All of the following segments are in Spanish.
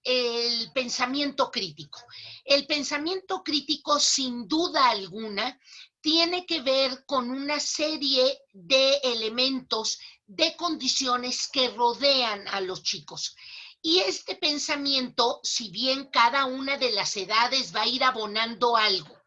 el pensamiento crítico. El pensamiento crítico, sin duda alguna, tiene que ver con una serie de elementos, de condiciones que rodean a los chicos. Y este pensamiento, si bien cada una de las edades va a ir abonando algo,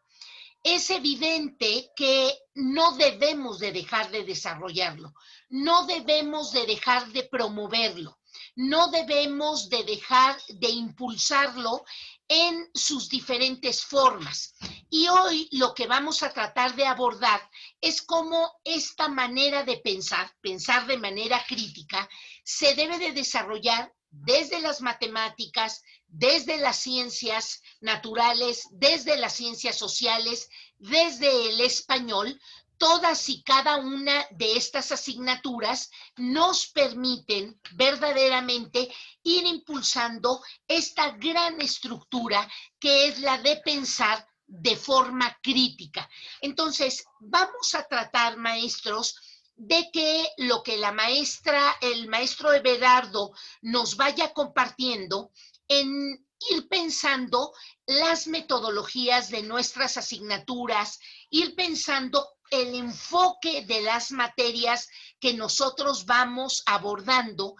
es evidente que no debemos de dejar de desarrollarlo, no debemos de dejar de promoverlo, no debemos de dejar de impulsarlo en sus diferentes formas. Y hoy lo que vamos a tratar de abordar es cómo esta manera de pensar, pensar de manera crítica, se debe de desarrollar desde las matemáticas, desde las ciencias naturales, desde las ciencias sociales, desde el español. Todas y cada una de estas asignaturas nos permiten verdaderamente ir impulsando esta gran estructura que es la de pensar de forma crítica. Entonces, vamos a tratar, maestros, de que lo que el maestro Everardo nos vaya compartiendo en ir pensando las metodologías de nuestras asignaturas, ir pensando el enfoque de las materias que nosotros vamos abordando,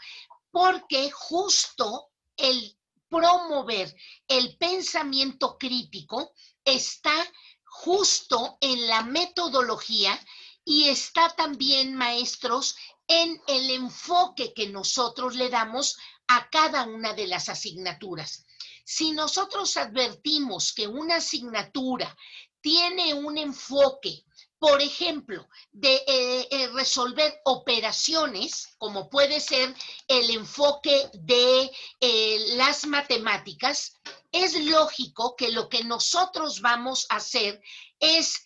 porque justo el promover el pensamiento crítico está justo en la metodología y está también, maestros, en el enfoque que nosotros le damos a cada una de las asignaturas. Si nosotros advertimos que una asignatura tiene un enfoque, por ejemplo, de resolver operaciones, como puede ser el enfoque de las matemáticas, es lógico que lo que nosotros vamos a hacer es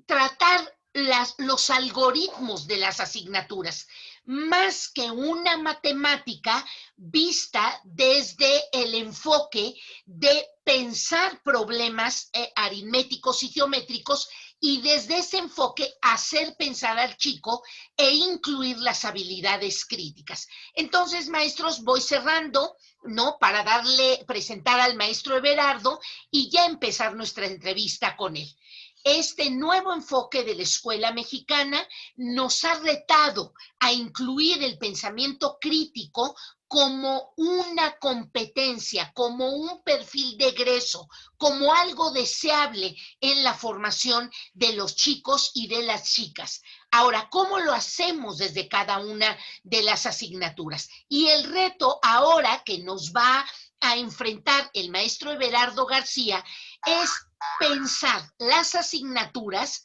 tratar los algoritmos de las asignaturas, más que una matemática vista desde el enfoque de pensar problemas aritméticos y geométricos y desde ese enfoque hacer pensar al chico e incluir las habilidades críticas. Entonces, maestros, voy cerrando, ¿no? Para presentar al maestro Everardo y ya empezar nuestra entrevista con él. Este nuevo enfoque de la escuela mexicana nos ha retado a incluir el pensamiento crítico como una competencia, como un perfil de egreso, como algo deseable en la formación de los chicos y de las chicas. Ahora, ¿cómo lo hacemos desde cada una de las asignaturas? Y el reto ahora que nos va a enfrentar el maestro Everardo García es pensar las asignaturas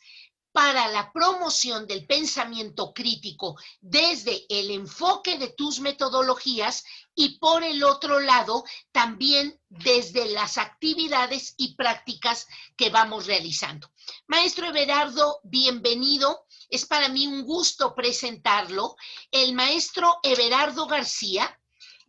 para la promoción del pensamiento crítico desde el enfoque de tus metodologías y por el otro lado también desde las actividades y prácticas que vamos realizando. Maestro Everardo, bienvenido. Es para mí un gusto presentarlo. El maestro Everardo García.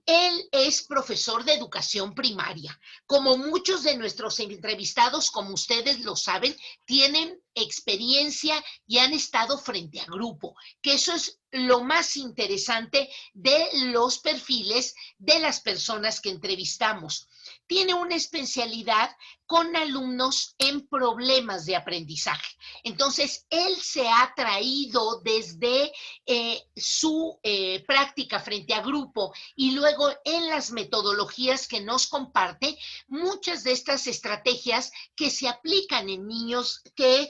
Él es profesor de educación primaria. Como muchos de nuestros entrevistados, como ustedes lo saben, tienen experiencia y han estado frente a grupo, que eso es lo más interesante de los perfiles de las personas que entrevistamos. Tiene una especialidad con alumnos en problemas de aprendizaje. Entonces, él se ha traído desde su práctica frente a grupo y luego en las metodologías que nos comparte, muchas de estas estrategias que se aplican en niños que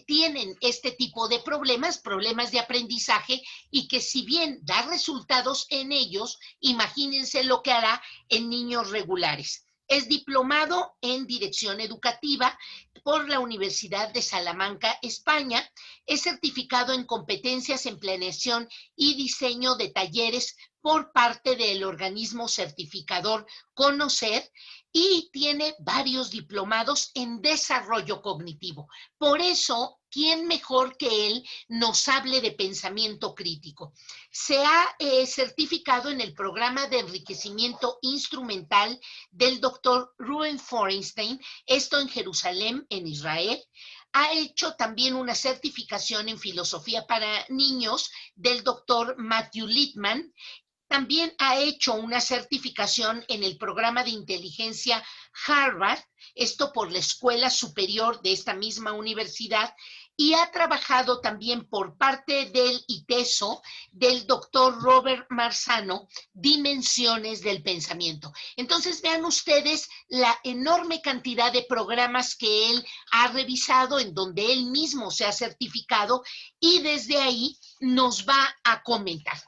tienen este tipo de problemas de aprendizaje y que si bien da resultados en ellos, imagínense lo que hará en niños regulares. Es diplomado en Dirección Educativa por la Universidad de Salamanca, España. Es certificado en competencias en planeación y diseño de talleres por parte del organismo certificador Conocer y tiene varios diplomados en desarrollo cognitivo. Por eso, ¿quién mejor que él nos hable de pensamiento crítico? Se ha certificado en el programa de enriquecimiento instrumental del doctor Ruben Forenstein, esto en Jerusalén, en Israel. Ha hecho también una certificación en filosofía para niños del doctor Matthew Littman También ha hecho una certificación en el programa de inteligencia Harvard, esto por la Escuela Superior de esta misma universidad, y ha trabajado también por parte del ITESO, del doctor Robert Marzano, Dimensiones del Pensamiento. Entonces, vean ustedes la enorme cantidad de programas que él ha revisado, en donde él mismo se ha certificado, y desde ahí nos va a comentar.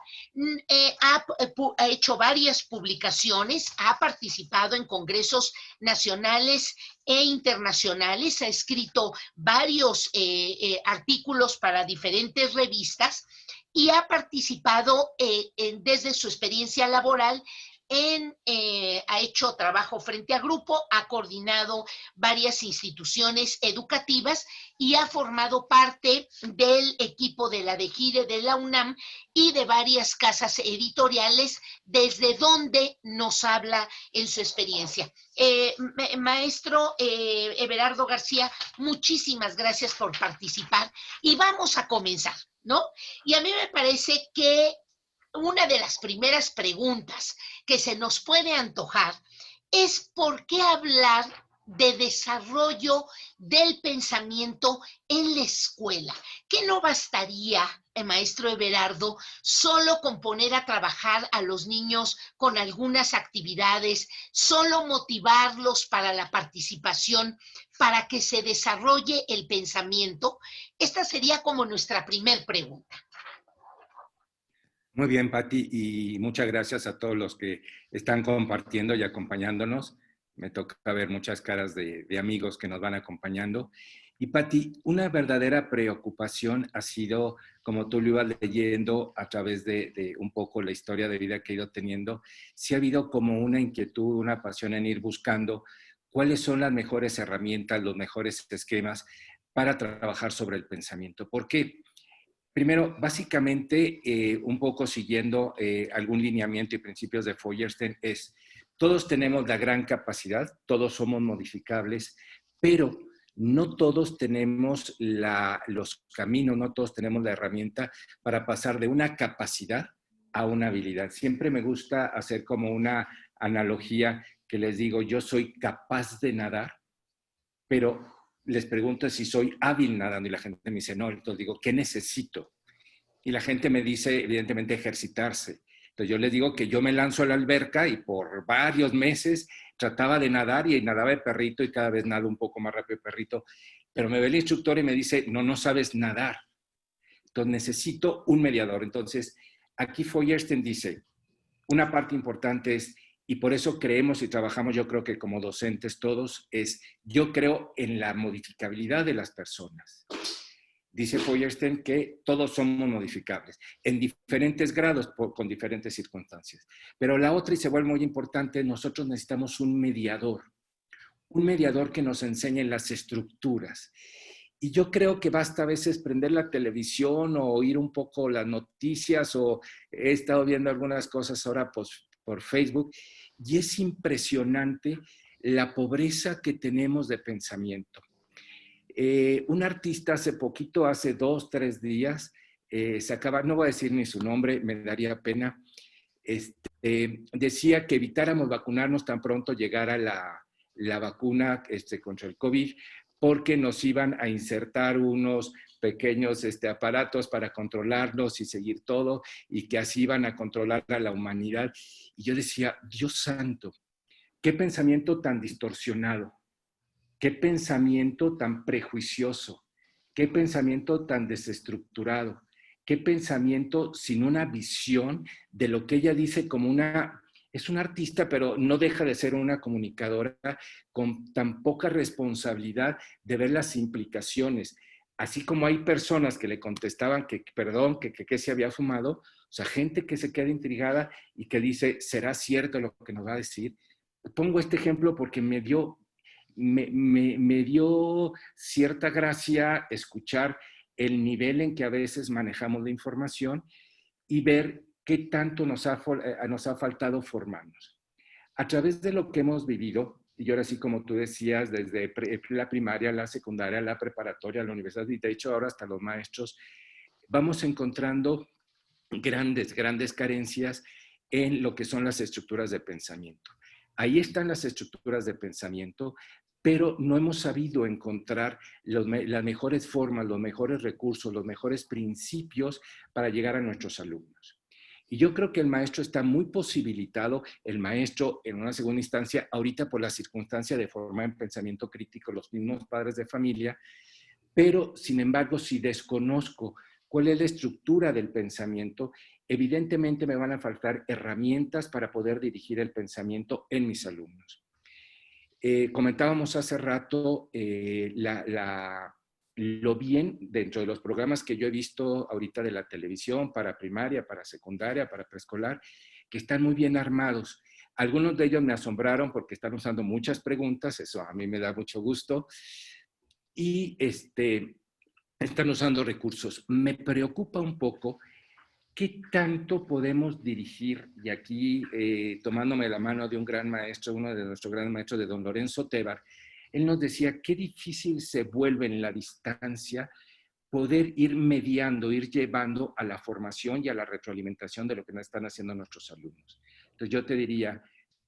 Ha hecho varias publicaciones, ha participado en congresos nacionales e internacionales, ha escrito varios artículos para diferentes revistas y ha participado desde su experiencia laboral ha hecho trabajo frente a grupo, ha coordinado varias instituciones educativas y ha formado parte del equipo de la DEGIRE de la UNAM y de varias casas editoriales, desde donde nos habla en su experiencia. Maestro Everardo García, muchísimas gracias por participar y vamos a comenzar, ¿no? Y a mí me parece que una de las primeras preguntas que se nos puede antojar es por qué hablar de desarrollo del pensamiento en la escuela. ¿Qué no bastaría, maestro Everardo, solo con poner a trabajar a los niños con algunas actividades, solo motivarlos para la participación, para que se desarrolle el pensamiento? Esta sería como nuestra primer pregunta. Muy bien, Pati, y muchas gracias a todos los que están compartiendo y acompañándonos. Me toca ver muchas caras de amigos que nos van acompañando. Y Pati, una verdadera preocupación ha sido, como tú lo ibas leyendo a través de un poco la historia de vida que he ido teniendo, sí ha habido como una inquietud, una pasión en ir buscando cuáles son las mejores herramientas, los mejores esquemas para trabajar sobre el pensamiento. ¿Por qué? Primero, básicamente, un poco siguiendo algún lineamiento y principios de Feuerstein, todos tenemos la gran capacidad, todos somos modificables, pero no todos tenemos los caminos, no todos tenemos la herramienta para pasar de una capacidad a una habilidad. Siempre me gusta hacer como una analogía que les digo, yo soy capaz de nadar, pero les pregunto si soy hábil nadando y la gente me dice no, entonces digo, ¿qué necesito? Y la gente me dice, evidentemente, ejercitarse. Entonces yo les digo que yo me lanzo a la alberca y por varios meses trataba de nadar y nadaba de perrito y cada vez nado un poco más rápido de perrito, pero me ve el instructor y me dice, no, no sabes nadar. Entonces necesito un mediador. Entonces aquí Feuerstein dice, una parte importante es, y por eso creemos y trabajamos, yo creo que como docentes todos, yo creo en la modificabilidad de las personas. Dice Feuerstein que todos somos modificables, en diferentes grados, con diferentes circunstancias. Pero la otra, y se vuelve muy importante, nosotros necesitamos un mediador que nos enseñe las estructuras. Y yo creo que basta a veces prender la televisión o oír un poco las noticias, o he estado viendo algunas cosas ahora por Facebook, y es impresionante la pobreza que tenemos de pensamiento. Un artista hace poquito, hace 2, 3 días, no voy a decir ni su nombre, me daría pena, decía que evitáramos vacunarnos tan pronto llegara la vacuna contra el COVID, porque nos iban a insertar unos pequeños aparatos para controlarnos y seguir todo, y que así iban a controlar a la humanidad. Y yo decía, Dios santo, qué pensamiento tan distorsionado. Qué pensamiento tan prejuicioso, qué pensamiento tan desestructurado, qué pensamiento sin una visión de lo que ella dice como es una artista, pero no deja de ser una comunicadora con tan poca responsabilidad de ver las implicaciones. Así como hay personas que le contestaban que se había fumado, o sea, gente que se queda intrigada y que dice, ¿será cierto lo que nos va a decir? Pongo este ejemplo porque me dio cierta gracia escuchar el nivel en que a veces manejamos la información y ver qué tanto nos ha faltado formarnos. A través de lo que hemos vivido, y ahora sí, como tú decías, desde la primaria, la secundaria, la preparatoria, la universidad, y de hecho ahora hasta los maestros, vamos encontrando grandes carencias en lo que son las estructuras de pensamiento. Ahí están las estructuras de pensamiento, pero no hemos sabido encontrar las mejores formas, los mejores recursos, los mejores principios para llegar a nuestros alumnos. Y yo creo que el maestro está muy posibilitado, el maestro en una segunda instancia, ahorita por la circunstancia de formar en pensamiento crítico los mismos padres de familia, pero sin embargo, si desconozco cuál es la estructura del pensamiento, evidentemente me van a faltar herramientas para poder dirigir el pensamiento en mis alumnos. Comentábamos hace rato lo bien dentro de los programas que yo he visto ahorita de la televisión para primaria, para secundaria, para preescolar, que están muy bien armados. Algunos de ellos me asombraron porque están usando muchas preguntas, eso a mí me da mucho gusto, y están usando recursos. Me preocupa un poco qué tanto podemos dirigir, y aquí tomándome la mano de un gran maestro, uno de nuestros grandes maestros, de don Lorenzo Tebar, él nos decía qué difícil se vuelve en la distancia poder ir mediando, ir llevando a la formación y a la retroalimentación de lo que nos están haciendo nuestros alumnos. Entonces yo te diría,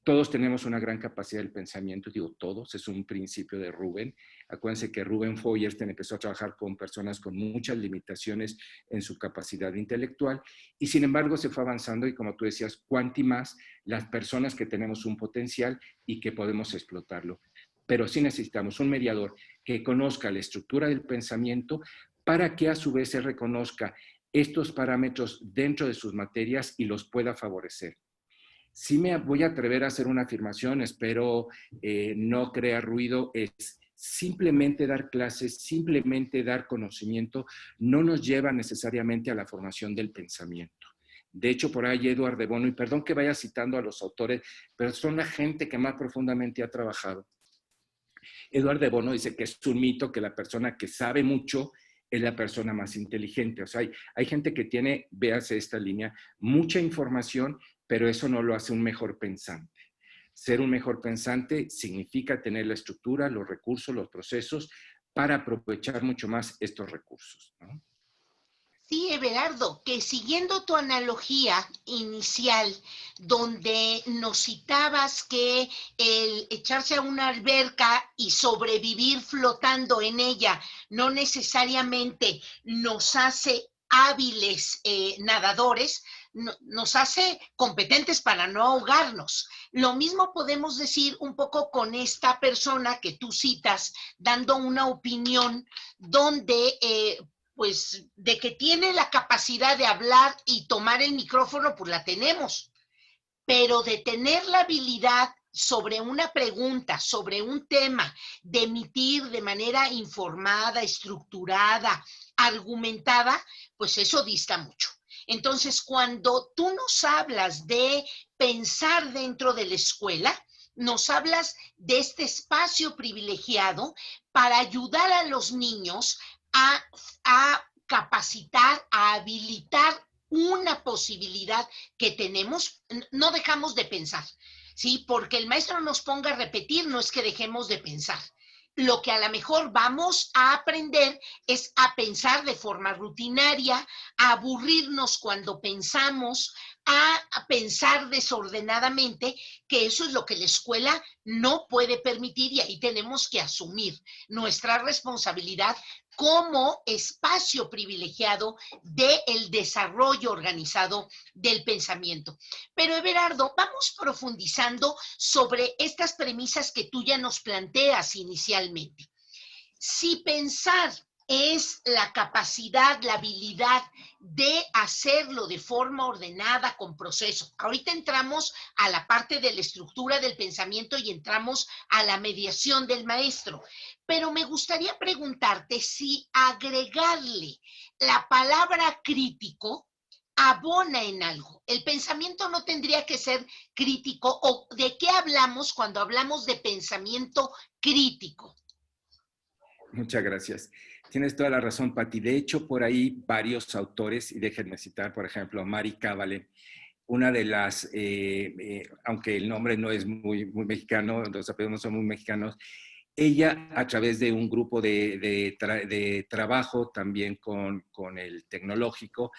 todos tenemos una gran capacidad del pensamiento, digo todos, es un principio de Rubén. Acuérdense que Rubén Feuerstein empezó a trabajar con personas con muchas limitaciones en su capacidad intelectual y sin embargo se fue avanzando y como tú decías, cuanti más las personas que tenemos un potencial y que podemos explotarlo. Pero sí necesitamos un mediador que conozca la estructura del pensamiento para que a su vez se reconozca estos parámetros dentro de sus materias y los pueda favorecer. Sí me voy a atrever a hacer una afirmación, espero no crea ruido, es simplemente dar clases, simplemente dar conocimiento, no nos lleva necesariamente a la formación del pensamiento. De hecho, por ahí Eduard de Bono, y perdón que vaya citando a los autores, pero son la gente que más profundamente ha trabajado. Eduard de Bono dice que es un mito que la persona que sabe mucho es la persona más inteligente. O sea, hay gente que tiene, véase esta línea, mucha información, pero eso no lo hace un mejor pensante. Ser un mejor pensante significa tener la estructura, los recursos, los procesos para aprovechar mucho más estos recursos, ¿no? Sí, Everardo, que siguiendo tu analogía inicial, donde nos citabas que el echarse a una alberca y sobrevivir flotando en ella no necesariamente nos hace hábiles nadadores, nos hace competentes para no ahogarnos. Lo mismo podemos decir un poco con esta persona que tú citas, dando una opinión donde pues de que tiene la capacidad de hablar y tomar el micrófono, pues la tenemos, pero de tener la habilidad sobre una pregunta, sobre un tema, de emitir de manera informada, estructurada, argumentada, pues eso dista mucho. Entonces, cuando tú nos hablas de pensar dentro de la escuela, nos hablas de este espacio privilegiado para ayudar a los niños a capacitar, a habilitar una posibilidad que tenemos, no dejamos de pensar, ¿sí? Porque el maestro nos ponga a repetir, no es que dejemos de pensar. Lo que a lo mejor vamos a aprender es a pensar de forma rutinaria, a aburrirnos cuando pensamos, a pensar desordenadamente, que eso es lo que la escuela no puede permitir y ahí tenemos que asumir nuestra responsabilidad como espacio privilegiado del desarrollo organizado del pensamiento. Pero Everardo, vamos profundizando sobre estas premisas que tú ya nos planteas inicialmente. Si pensar es la capacidad, la habilidad de hacerlo de forma ordenada, con proceso. Ahorita entramos a la parte de la estructura del pensamiento y entramos a la mediación del maestro. Pero me gustaría preguntarte si agregarle la palabra crítico abona en algo. El pensamiento no tendría que ser crítico, o ¿de qué hablamos cuando hablamos de pensamiento crítico? Muchas gracias. Tienes toda la razón, Pati. De hecho, por ahí varios autores, y déjenme citar, por ejemplo, Mari Cavale, una de las, aunque el nombre no es muy mexicano, los apellidos no son muy mexicanos, ella a través de un grupo de trabajo también con el tecnológico,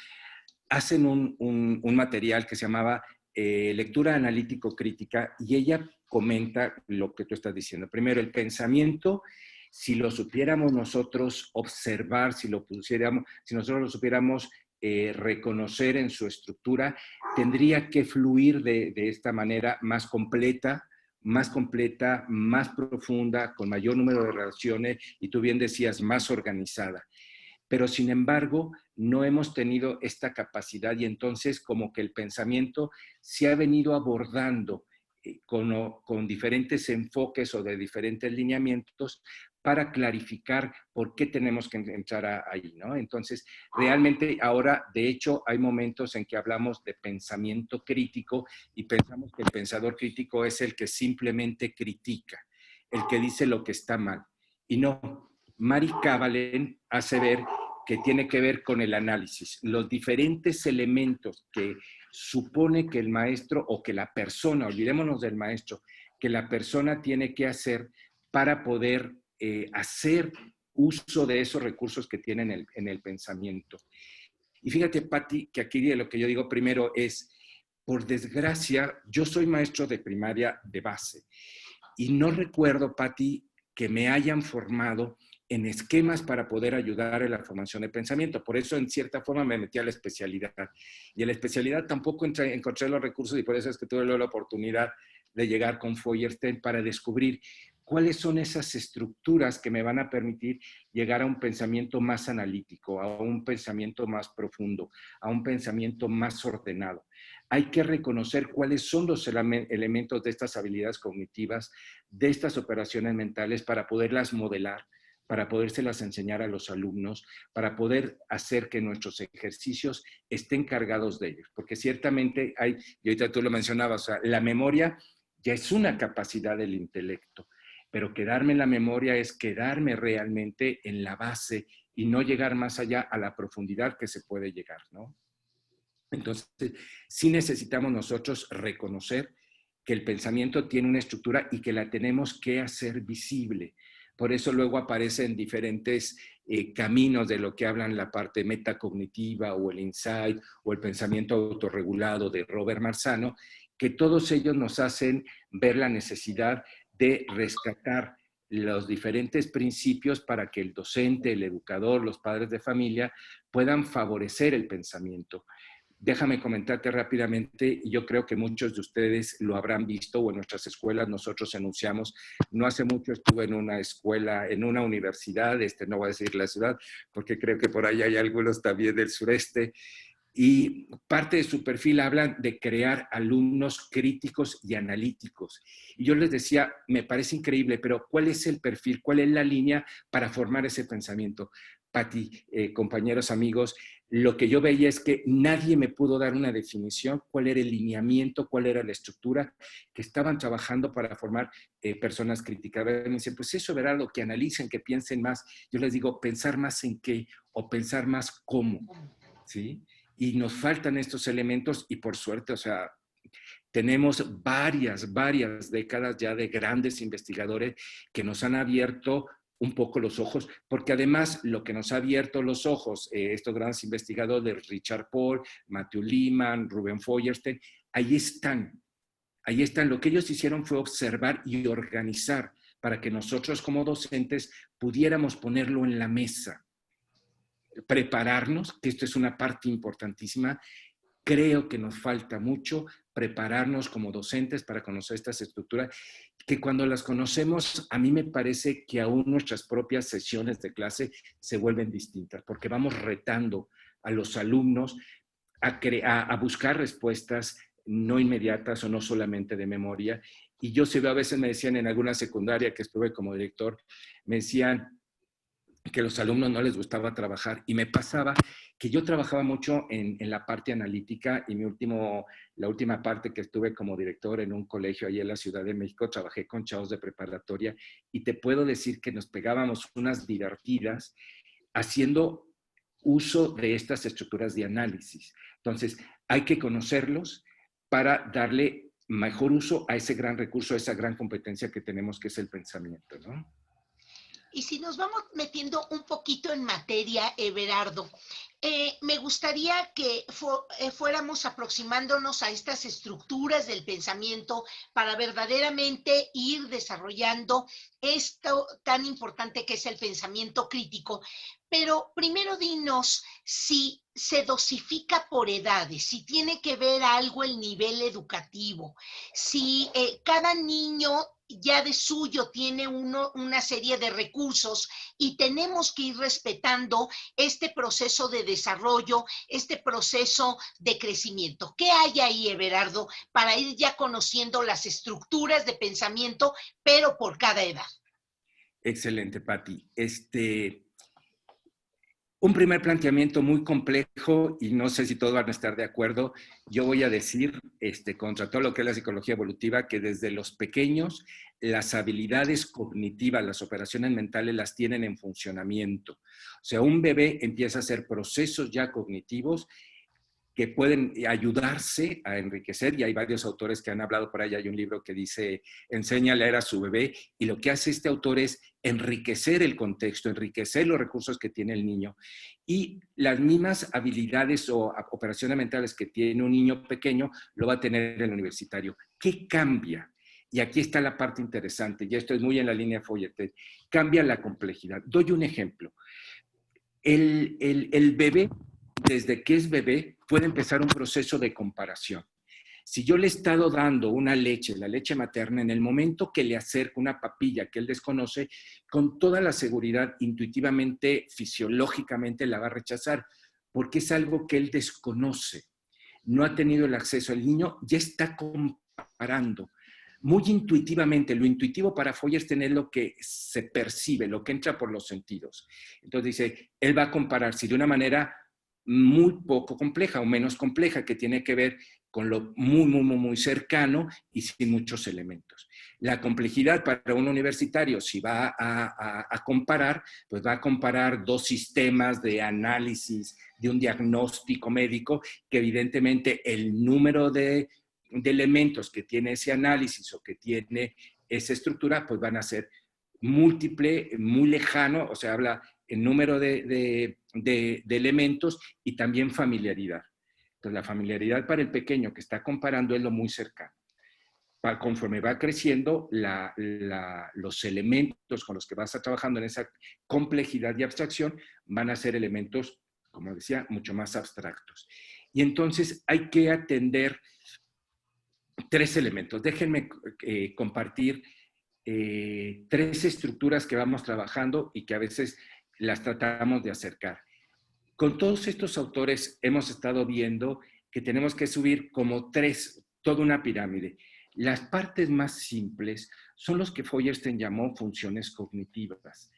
hacen un material que se llamaba lectura analítico-crítica, y ella comenta lo que tú estás diciendo. Primero, el pensamiento, si lo supiéramos nosotros observar, si nosotros lo supiéramos reconocer en su estructura, tendría que fluir de esta manera más completa, más profunda, con mayor número de relaciones, y tú bien decías, más organizada. Pero sin embargo, no hemos tenido esta capacidad, y entonces como que el pensamiento se ha venido abordando con diferentes enfoques o de diferentes lineamientos para clarificar por qué tenemos que entrar ahí, ¿no? Entonces, realmente ahora, de hecho, hay momentos en que hablamos de pensamiento crítico y pensamos que el pensador crítico es el que simplemente critica, el que dice lo que está mal. Y no, Mary Kavalin hace ver que tiene que ver con el análisis, los diferentes elementos que supone que el maestro o que la persona, olvidémonos del maestro, que la persona tiene que hacer para poder hacer uso de esos recursos que tienen en el pensamiento. Y fíjate, Patti, que aquí lo que yo digo primero es, por desgracia, yo soy maestro de primaria de base y no recuerdo, Patti, que me hayan formado en esquemas para poder ayudar en la formación de pensamiento. Por eso, en cierta forma, me metí a la especialidad. Y en la especialidad tampoco encontré los recursos, y por eso es que tuve la oportunidad de llegar con Feuerstein para descubrir cuáles son esas estructuras que me van a permitir llegar a un pensamiento más analítico, a un pensamiento más profundo, a un pensamiento más ordenado. Hay que reconocer cuáles son los elementos de estas habilidades cognitivas, de estas operaciones mentales, para poderlas modelar, para podérselas enseñar a los alumnos, para poder hacer que nuestros ejercicios estén cargados de ellos. Porque ciertamente hay, y ahorita tú lo mencionabas, o sea, la memoria ya es una capacidad del intelecto, pero quedarme en la memoria es quedarme realmente en la base y no llegar más allá a la profundidad que se puede llegar, ¿no? Entonces, sí necesitamos nosotros reconocer que el pensamiento tiene una estructura y que la tenemos que hacer visible. Por eso luego aparecen diferentes caminos de lo que hablan la parte metacognitiva o el insight o el pensamiento autorregulado de Robert Marzano, que todos ellos nos hacen ver la necesidad de rescatar los diferentes principios para que el docente, el educador, los padres de familia puedan favorecer el pensamiento. Déjame comentarte rápidamente, yo creo que muchos de ustedes lo habrán visto o en nuestras escuelas nosotros enunciamos. No hace mucho estuve en una escuela, en una universidad, no voy a decir la ciudad, porque creo que por ahí hay algunos también del sureste, y parte de su perfil hablan de crear alumnos críticos y analíticos. Y yo les decía, me parece increíble, pero ¿cuál es el perfil? ¿Cuál es la línea para formar ese pensamiento? Patti, compañeros, amigos, lo que yo veía es que nadie me pudo dar una definición, cuál era el lineamiento, cuál era la estructura que estaban trabajando para formar personas críticas. Me dicen, pues eso verá lo que analicen, que piensen más. Yo les digo, pensar más en qué o pensar más cómo, ¿sí? Y nos faltan estos elementos y por suerte, o sea, tenemos varias décadas ya de grandes investigadores que nos han abierto un poco los ojos, porque además lo que nos ha abierto los ojos, estos grandes investigadores, Richard Paul, Matthew Lehman, Ruben Feuerstein, ahí están. Ahí están. Lo que ellos hicieron fue observar y organizar para que nosotros como docentes pudiéramos ponerlo en la mesa, prepararnos, que esto es una parte importantísima. Creo que nos falta mucho prepararnos como docentes para conocer estas estructuras, que cuando las conocemos, a mí me parece que aún nuestras propias sesiones de clase se vuelven distintas, porque vamos retando a los alumnos a buscar respuestas no inmediatas o no solamente de memoria. Y yo a veces me decían en alguna secundaria que estuve como director, me decían que a los alumnos no les gustaba trabajar, y me pasaba que yo trabajaba mucho en la parte analítica, y la última parte que estuve como director en un colegio ahí en la Ciudad de México, trabajé con chavos de preparatoria, y te puedo decir que nos pegábamos unas divertidas haciendo uso de estas estructuras de análisis. Entonces, hay que conocerlos para darle mejor uso a ese gran recurso, a esa gran competencia que tenemos, que es el pensamiento, ¿no? Y si nos vamos metiendo un poquito en materia, Everardo, me gustaría que fuéramos aproximándonos a estas estructuras del pensamiento para verdaderamente ir desarrollando esto tan importante que es el pensamiento crítico. Pero primero dinos si se dosifica por edades, si tiene que ver algo el nivel educativo, si cada niño ya de suyo tiene una serie de recursos y tenemos que ir respetando este proceso de desarrollo, este proceso de crecimiento. ¿Qué hay ahí, Everardo, para ir ya conociendo las estructuras de pensamiento, pero por cada edad? Excelente, Patti. Un primer planteamiento muy complejo, y no sé si todos van a estar de acuerdo. Yo voy a decir, contra todo lo que es la psicología evolutiva, que desde los pequeños las habilidades cognitivas, las operaciones mentales las tienen en funcionamiento. O sea, un bebé empieza a hacer procesos ya cognitivos que pueden ayudarse a enriquecer, y hay varios autores que han hablado por ahí. Hay un libro que dice, enseña a leer a su bebé, y lo que hace este autor es enriquecer el contexto, enriquecer los recursos que tiene el niño, y las mismas habilidades o operaciones mentales que tiene un niño pequeño, lo va a tener el universitario. ¿Qué cambia? Y aquí está la parte interesante, y esto es muy en la línea Feuerted, cambia la complejidad. Doy un ejemplo. El bebé, desde que es bebé, puede empezar un proceso de comparación. Si yo le he estado dando una leche, la leche materna, en el momento que le acerco una papilla que él desconoce, con toda la seguridad, intuitivamente, fisiológicamente, la va a rechazar, porque es algo que él desconoce. No ha tenido el acceso. El niño ya está comparando muy intuitivamente. Lo intuitivo para Feuerstein es lo que se percibe, lo que entra por los sentidos. Entonces dice, él va a compararse de una manera muy poco compleja o menos compleja, que tiene que ver con lo muy cercano y sin muchos elementos. La complejidad para un universitario, si va a comparar, pues va a comparar dos sistemas de análisis, de un diagnóstico médico, que evidentemente el número de elementos que tiene ese análisis o que tiene esa estructura, pues van a ser múltiple, muy lejano, o sea, habla en número de elementos, y también familiaridad. Entonces, la familiaridad para el pequeño que está comparando es lo muy cercano. Conforme va creciendo, los elementos con los que vas a trabajando en esa complejidad y abstracción van a ser elementos, como decía, mucho más abstractos. Y entonces hay que atender tres elementos. Déjenme compartir tres estructuras que vamos trabajando y que a veces las tratamos de acercar. Con todos estos autores hemos estado viendo que tenemos que subir como toda una pirámide. Las partes más simples son los que Feuerstein llamó funciones cognitivas,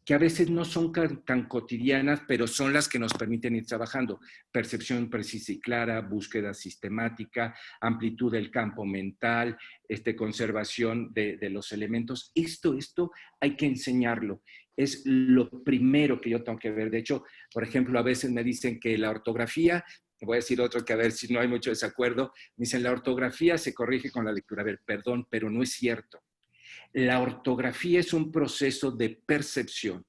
que a veces no son tan cotidianas, pero son las que nos permiten ir trabajando. Percepción precisa y clara, búsqueda sistemática, amplitud del campo mental, conservación de los elementos. Esto hay que enseñarlo. Es lo primero que yo tengo que ver. De hecho, por ejemplo, a veces me dicen que la ortografía, voy a decir otro que a ver si no hay mucho desacuerdo, me dicen la ortografía se corrige con la lectura. A ver, perdón, pero no es cierto. La ortografía es un proceso de percepción.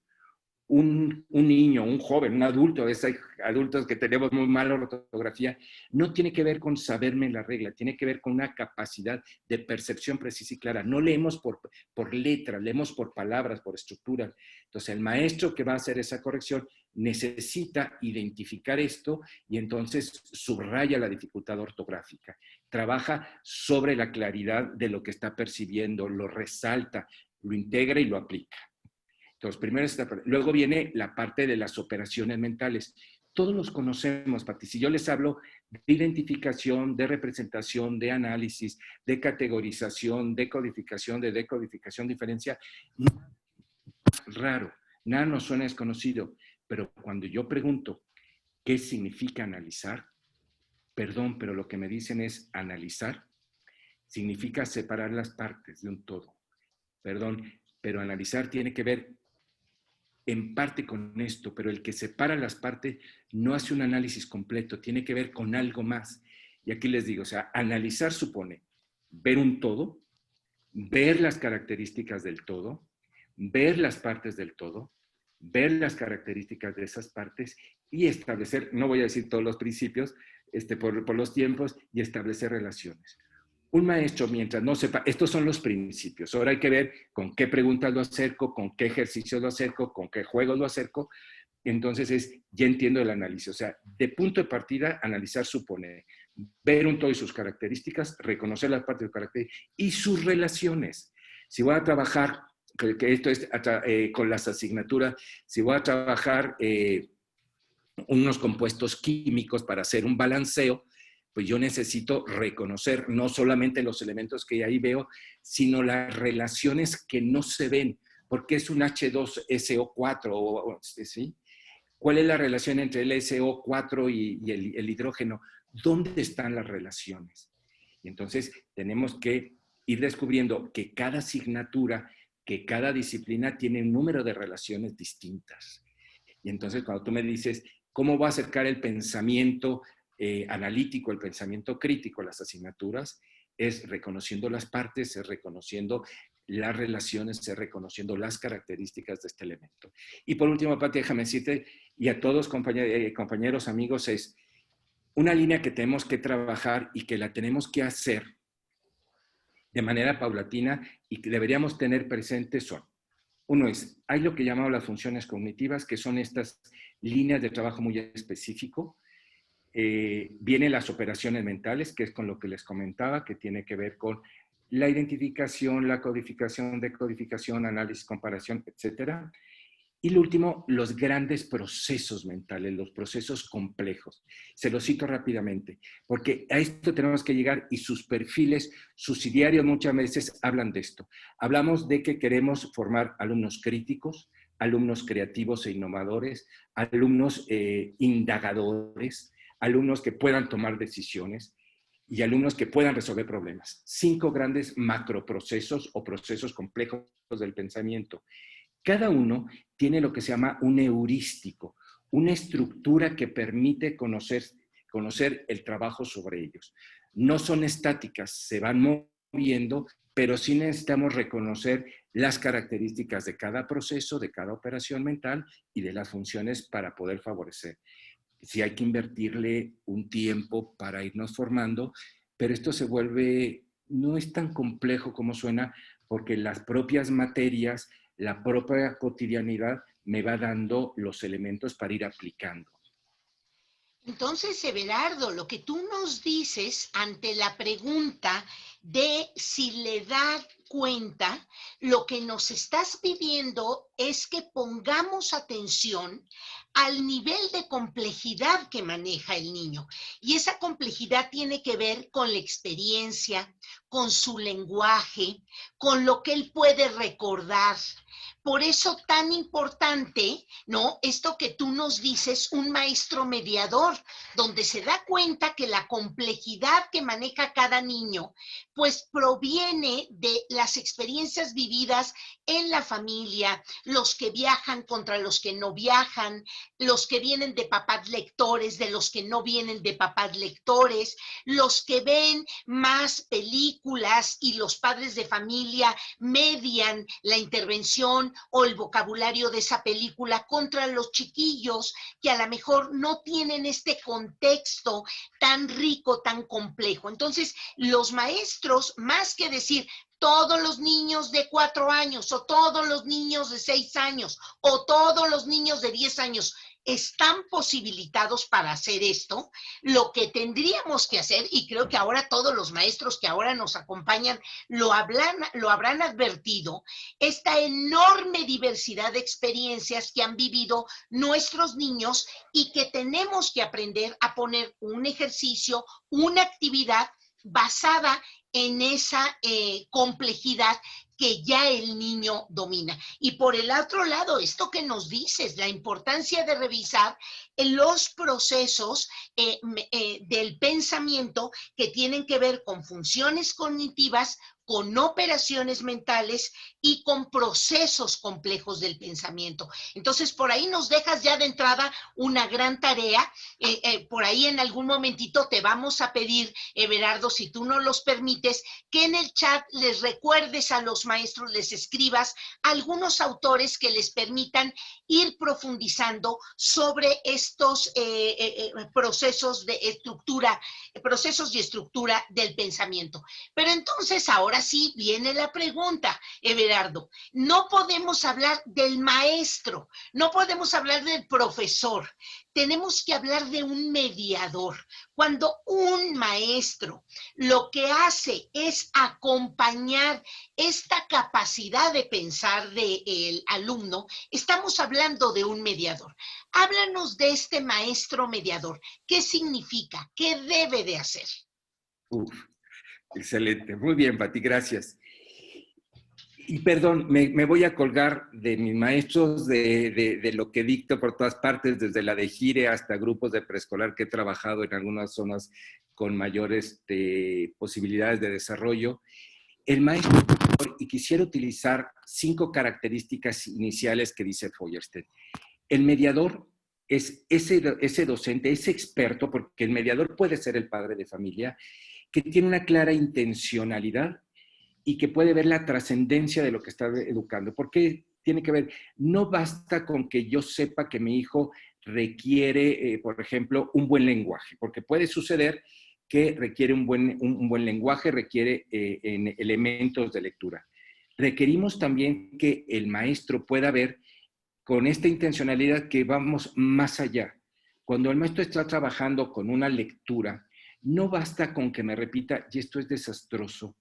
Un niño, un joven, un adulto, a veces hay adultos que tenemos muy mala ortografía, no tiene que ver con saberme la regla, tiene que ver con una capacidad de percepción precisa y clara. No leemos por letras, leemos por palabras, por estructuras. Entonces, el maestro que va a hacer esa corrección necesita identificar esto, y entonces subraya la dificultad ortográfica. Trabaja sobre la claridad de lo que está percibiendo, lo resalta, lo integra y lo aplica. Entonces, primero luego viene la parte de las operaciones mentales. Todos los conocemos, Pati. Si yo les hablo de identificación, de representación, de análisis, de categorización, de codificación, de decodificación, diferencia, nada raro, nada nos suena desconocido. Pero cuando yo pregunto qué significa analizar, perdón, pero lo que me dicen es analizar, significa separar las partes de un todo. Perdón, pero analizar tiene que ver en parte con esto, pero el que separa las partes no hace un análisis completo, tiene que ver con algo más. Y aquí les digo, o sea, analizar supone ver un todo, ver las características del todo, ver las partes del todo, ver las características de esas partes y establecer, no voy a decir todos los principios, por los tiempos, y establecer relaciones. Un maestro, mientras no sepa, estos son los principios, ahora hay que ver con qué preguntas lo acerco, con qué ejercicios lo acerco, con qué juegos lo acerco. Entonces ya entiendo el análisis, o sea, de punto de partida, analizar supone ver un todo y sus características, reconocer las partes de su carácter y sus relaciones. Si voy a trabajar, que esto es con las asignaturas, si voy a trabajar unos compuestos químicos para hacer un balanceo, pues yo necesito reconocer no solamente los elementos que ahí veo, sino las relaciones que no se ven, porque es un H2SO4, ¿sí? ¿Cuál es la relación entre el SO4 y el hidrógeno? ¿Dónde están las relaciones? Y entonces tenemos que ir descubriendo que cada asignatura, que cada disciplina tiene un número de relaciones distintas. Y entonces cuando tú me dices, ¿cómo va a acercar el pensamiento analítico, el pensamiento crítico a las asignaturas? Es reconociendo las partes, es reconociendo las relaciones, es reconociendo las características de este elemento. Y por último, Pati, déjame decirte, y a todos compañeros, amigos, es una línea que tenemos que trabajar y que la tenemos que hacer de manera paulatina y que deberíamos tener presentes son, uno es, hay lo que llamamos las funciones cognitivas, que son estas líneas de trabajo muy específico. Vienen las operaciones mentales, que es con lo que les comentaba, que tiene que ver con la identificación, la codificación, decodificación, análisis, comparación, etcétera. Y lo último, los grandes procesos mentales, los procesos complejos. Se los cito rápidamente, porque a esto tenemos que llegar y sus perfiles subsidiarios muchas veces hablan de esto. Hablamos de que queremos formar alumnos críticos, alumnos creativos e innovadores, alumnos indagadores, alumnos que puedan tomar decisiones y alumnos que puedan resolver problemas. 5 grandes macroprocesos o procesos complejos del pensamiento. Cada uno tiene lo que se llama un heurístico, una estructura que permite conocer el trabajo sobre ellos. No son estáticas, se van moviendo, pero sí necesitamos reconocer las características de cada proceso, de cada operación mental y de las funciones para poder favorecer. Sí hay que invertirle un tiempo para irnos formando, pero esto se vuelve, no es tan complejo como suena, porque las propias materias, la propia cotidianidad me va dando los elementos para ir aplicando. Entonces, Everardo, lo que tú nos dices ante la pregunta de si le da cuenta, lo que nos estás pidiendo es que pongamos atención al nivel de complejidad que maneja el niño. Y esa complejidad tiene que ver con la experiencia, con su lenguaje, con lo que él puede recordar. Por eso tan importante, ¿no? Esto que tú nos dices, un maestro mediador, donde se da cuenta que la complejidad que maneja cada niño, pues proviene de las experiencias vividas en la familia, los que viajan contra los que no viajan, los que vienen de papás lectores, de los que no vienen de papás lectores, los que ven más películas y los padres de familia median la intervención o el vocabulario de esa película contra los chiquillos que a lo mejor no tienen este contexto tan rico, tan complejo. Entonces, los maestros, más que decir todos los niños de 4 años o todos los niños de 6 años o todos los niños de 10 años, están posibilitados para hacer esto, lo que tendríamos que hacer, y creo que ahora todos los maestros que ahora nos acompañan lo habrán advertido, esta enorme diversidad de experiencias que han vivido nuestros niños y que tenemos que aprender a poner un ejercicio, una actividad basada en esa complejidad que ya el niño domina. Y por el otro lado, esto que nos dices, la importancia de revisar los procesos del pensamiento que tienen que ver con funciones cognitivas, con operaciones mentales y con procesos complejos del pensamiento. Entonces, por ahí nos dejas ya de entrada una gran tarea. Por ahí en algún momentito te vamos a pedir, Everardo, si tú nos los permites, que en el chat les recuerdes a los maestros, les escribas algunos autores que les permitan ir profundizando sobre estos procesos de estructura, procesos y estructura del pensamiento. Pero entonces ahora sí viene la pregunta, Everardo. No podemos hablar del maestro, no podemos hablar del profesor. Tenemos que hablar de un mediador. Cuando un maestro lo que hace es acompañar esta capacidad de pensar del alumno, estamos hablando de un mediador. Háblanos de este maestro mediador. ¿Qué significa? ¿Qué debe de hacer? Uf, excelente. Muy bien, Pati, gracias. Y perdón, me voy a colgar de mis maestros, de lo que dicto por todas partes, desde la de Gire hasta grupos de preescolar que he trabajado en algunas zonas con mayores posibilidades de desarrollo. El maestro, y quisiera utilizar 5 características iniciales que dice Feuerstein. El mediador es ese docente, ese experto, porque el mediador puede ser el padre de familia, que tiene una clara intencionalidad y que puede ver la trascendencia de lo que está educando. ¿Por qué tiene que ver? No basta con que yo sepa que mi hijo requiere, por ejemplo, un buen lenguaje, porque puede suceder que requiere un buen lenguaje, requiere en elementos de lectura. Requerimos también que el maestro pueda ver con esta intencionalidad que vamos más allá. Cuando el maestro está trabajando con una lectura, no basta con que me repita, y esto es desastroso,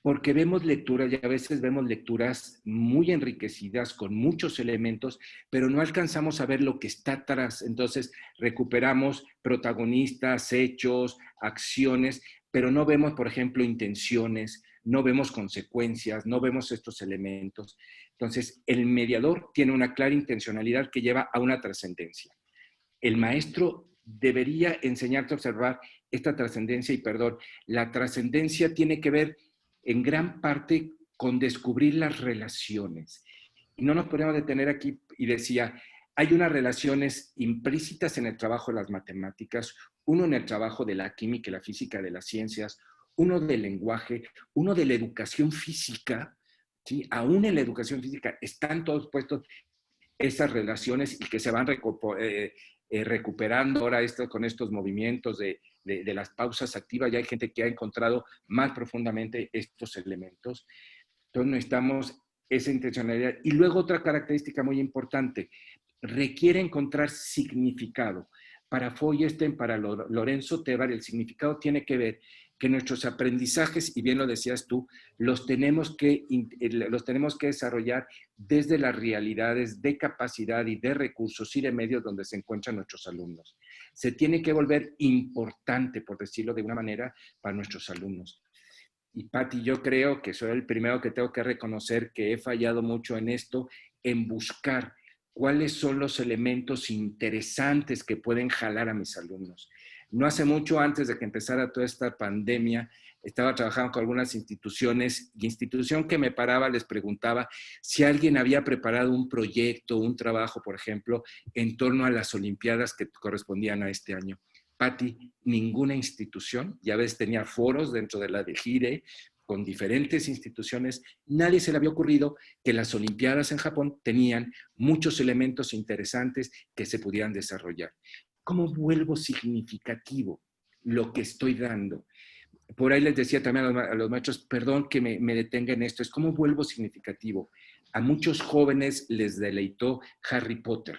porque vemos lecturas y a veces vemos lecturas muy enriquecidas con muchos elementos, pero no alcanzamos a ver lo que está atrás. Entonces recuperamos protagonistas, hechos, acciones, pero no vemos, por ejemplo, intenciones, no vemos consecuencias, no vemos estos elementos. Entonces, el mediador tiene una clara intencionalidad que lleva a una trascendencia. El maestro debería enseñarte a observar esta trascendencia y, perdón, la trascendencia tiene que ver en gran parte con descubrir las relaciones. Y no nos podemos detener aquí, y decía, hay unas relaciones implícitas en el trabajo de las matemáticas, uno en el trabajo de la química y la física de las ciencias, uno del lenguaje, uno de la educación física, ¿sí? Aún en la educación física están todos puestos esas relaciones y que se van recuperando ahora con estos movimientos de las pausas activas. Ya hay gente que ha encontrado más profundamente estos elementos. Entonces necesitamos esa intencionalidad. Y luego otra característica muy importante, requiere encontrar significado. Para Feuerstein, para Lorenzo Tebar, el significado tiene que ver que nuestros aprendizajes, y bien lo decías tú, los tenemos que desarrollar desde las realidades de capacidad y de recursos y de medios donde se encuentran nuestros alumnos. Se tiene que volver importante, por decirlo de una manera, para nuestros alumnos. Y Pati, yo creo que soy el primero que tengo que reconocer que he fallado mucho en esto, en buscar cuáles son los elementos interesantes que pueden jalar a mis alumnos. No hace mucho, antes de que empezara toda esta pandemia, estaba trabajando con algunas instituciones y institución que me paraba les preguntaba si alguien había preparado un proyecto, un trabajo, por ejemplo, en torno a las Olimpiadas que correspondían a este año. Pati, ninguna institución, ya ves, tenía foros dentro de la de Gire, con diferentes instituciones, nadie se le había ocurrido que las Olimpiadas en Japón tenían muchos elementos interesantes que se pudieran desarrollar. ¿Cómo vuelvo significativo lo que estoy dando? Por ahí les decía también a los maestros, perdón que me detenga en esto, es cómo vuelvo significativo. A muchos jóvenes les deleitó Harry Potter.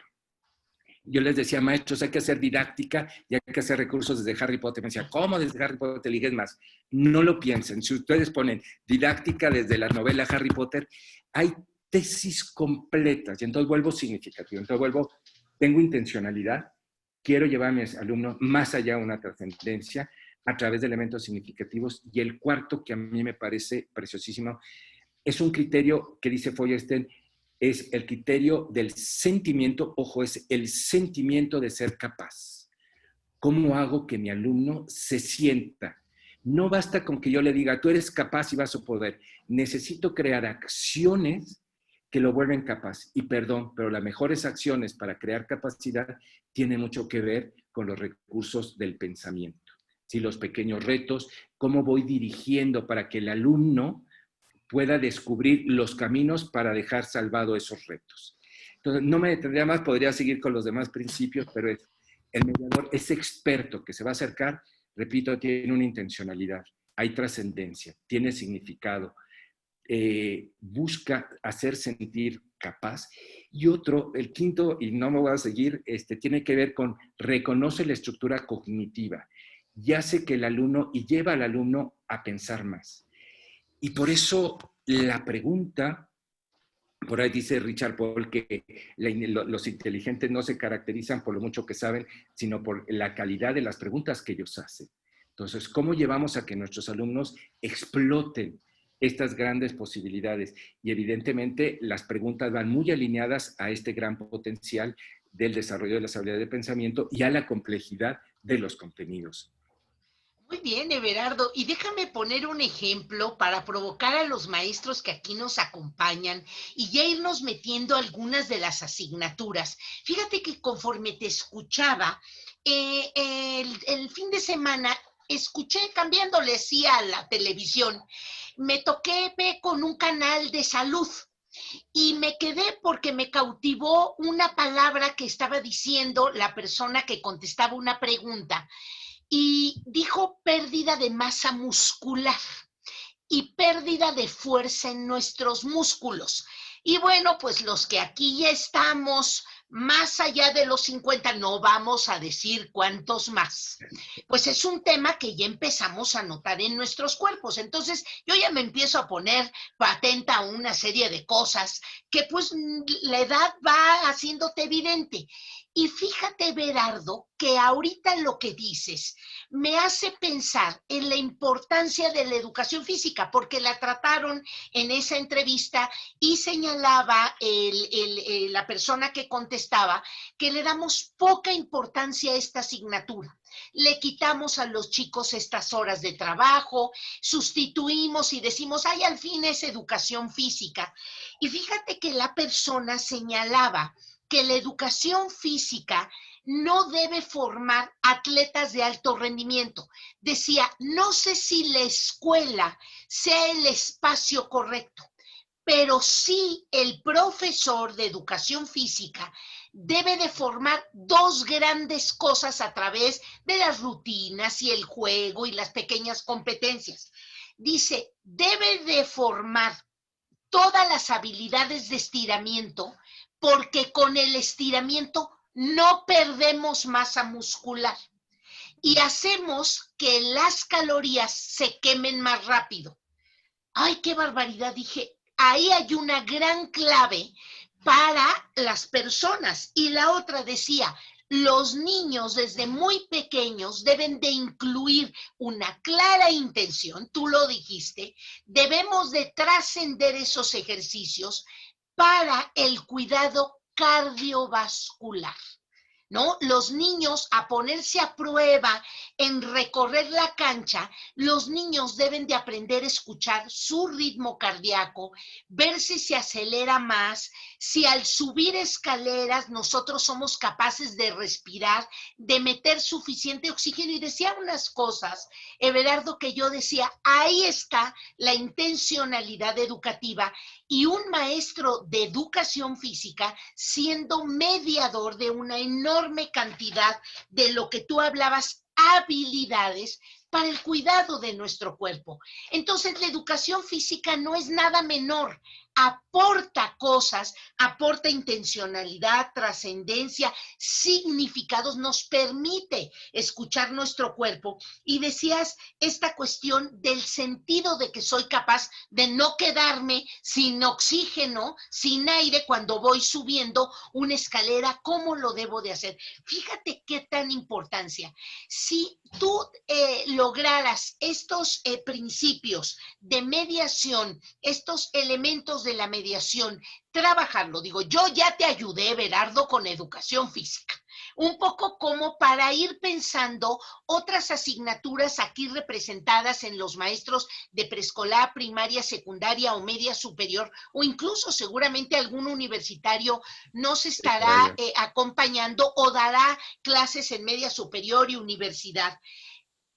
Yo les decía, maestros, hay que hacer didáctica y hay que hacer recursos desde Harry Potter. Me decía, ¿cómo desde Harry Potter? Y es más, no lo piensen. Si ustedes ponen didáctica desde la novela Harry Potter, hay tesis completas y entonces vuelvo significativo. Entonces tengo intencionalidad, quiero llevar a mis alumnos más allá de una trascendencia a través de elementos significativos. Y el cuarto, que a mí me parece preciosísimo, es un criterio que dice Feuerstein, es el criterio del sentimiento, ojo, es el sentimiento de ser capaz. ¿Cómo hago que mi alumno se sienta? No basta con que yo le diga, tú eres capaz y vas a poder. Necesito crear acciones que lo vuelven capaz. Y perdón, pero las mejores acciones para crear capacidad tienen mucho que ver con los recursos del pensamiento. ¿Sí? Los pequeños retos, cómo voy dirigiendo para que el alumno pueda descubrir los caminos para dejar salvado esos retos. Entonces, no me detendría más, podría seguir con los demás principios, pero el mediador es experto que se va a acercar, repito, tiene una intencionalidad, hay trascendencia, tiene significado, busca hacer sentir capaz. Y otro, el quinto, y no me voy a seguir, tiene que ver con reconoce la estructura cognitiva y hace que el alumno, y lleva al alumno a pensar más. Y por eso la pregunta, por ahí dice Richard Paul que los inteligentes no se caracterizan por lo mucho que saben, sino por la calidad de las preguntas que ellos hacen. Entonces, ¿cómo llevamos a que nuestros alumnos exploten estas grandes posibilidades? Y evidentemente las preguntas van muy alineadas a este gran potencial del desarrollo de las habilidades de pensamiento y a la complejidad de los contenidos. Muy bien, Everardo. Y déjame poner un ejemplo para provocar a los maestros que aquí nos acompañan y ya irnos metiendo algunas de las asignaturas. Fíjate que conforme te escuchaba, el fin de semana escuché cambiándole así a la televisión. Me toqué con un canal de salud. Y me quedé porque me cautivó una palabra que estaba diciendo la persona que contestaba una pregunta y dijo pérdida de masa muscular y pérdida de fuerza en nuestros músculos. Y bueno, pues los que aquí ya estamos más allá de los 50, no vamos a decir cuántos más. Pues es un tema que ya empezamos a notar en nuestros cuerpos. Entonces yo ya me empiezo a poner atenta a una serie de cosas que pues la edad va haciéndote evidente. Y fíjate, Berardo, que ahorita lo que dices me hace pensar en la importancia de la educación física, porque la trataron en esa entrevista y señalaba la persona que contestaba que le damos poca importancia a esta asignatura. Le quitamos a los chicos estas horas de trabajo, sustituimos y decimos, ay, al fin es educación física. Y fíjate que la persona señalaba que la educación física no debe formar atletas de alto rendimiento. Decía, no sé si la escuela sea el espacio correcto, pero sí el profesor de educación física debe de formar dos grandes cosas a través de las rutinas y el juego y las pequeñas competencias. Dice, debe de formar todas las habilidades de estiramiento, porque con el estiramiento no perdemos masa muscular y hacemos que las calorías se quemen más rápido. ¡Ay, qué barbaridad! Dije, ahí hay una gran clave para las personas. Y la otra decía, los niños desde muy pequeños deben de incluir una clara intención, tú lo dijiste, debemos de trascender esos ejercicios para el cuidado cardiovascular. ¿No? Los niños a ponerse a prueba en recorrer la cancha, los niños deben de aprender a escuchar su ritmo cardíaco, ver si se acelera más, si al subir escaleras nosotros somos capaces de respirar, de meter suficiente oxígeno. Y decía unas cosas, Everardo, que yo decía, ahí está la intencionalidad educativa y un maestro de educación física siendo mediador de una enorme cantidad de lo que tú hablabas, habilidades para el cuidado de nuestro cuerpo. Entonces, la educación física no es nada menor, aporta cosas, aporta intencionalidad, trascendencia, significados, nos permite escuchar nuestro cuerpo. Y decías esta cuestión del sentido de que soy capaz de no quedarme sin oxígeno, sin aire cuando voy subiendo una escalera, ¿cómo lo debo de hacer? Fíjate qué tan importancia. Si tú lograras estos principios de mediación, estos elementos de la mediación, trabajarlo, digo, yo ya te ayudé, Berardo, con educación física. un poco como para ir pensando otras asignaturas aquí representadas en los maestros de preescolar, primaria, secundaria o media superior, o incluso seguramente algún universitario nos estará acompañando o dará clases en media superior y universidad.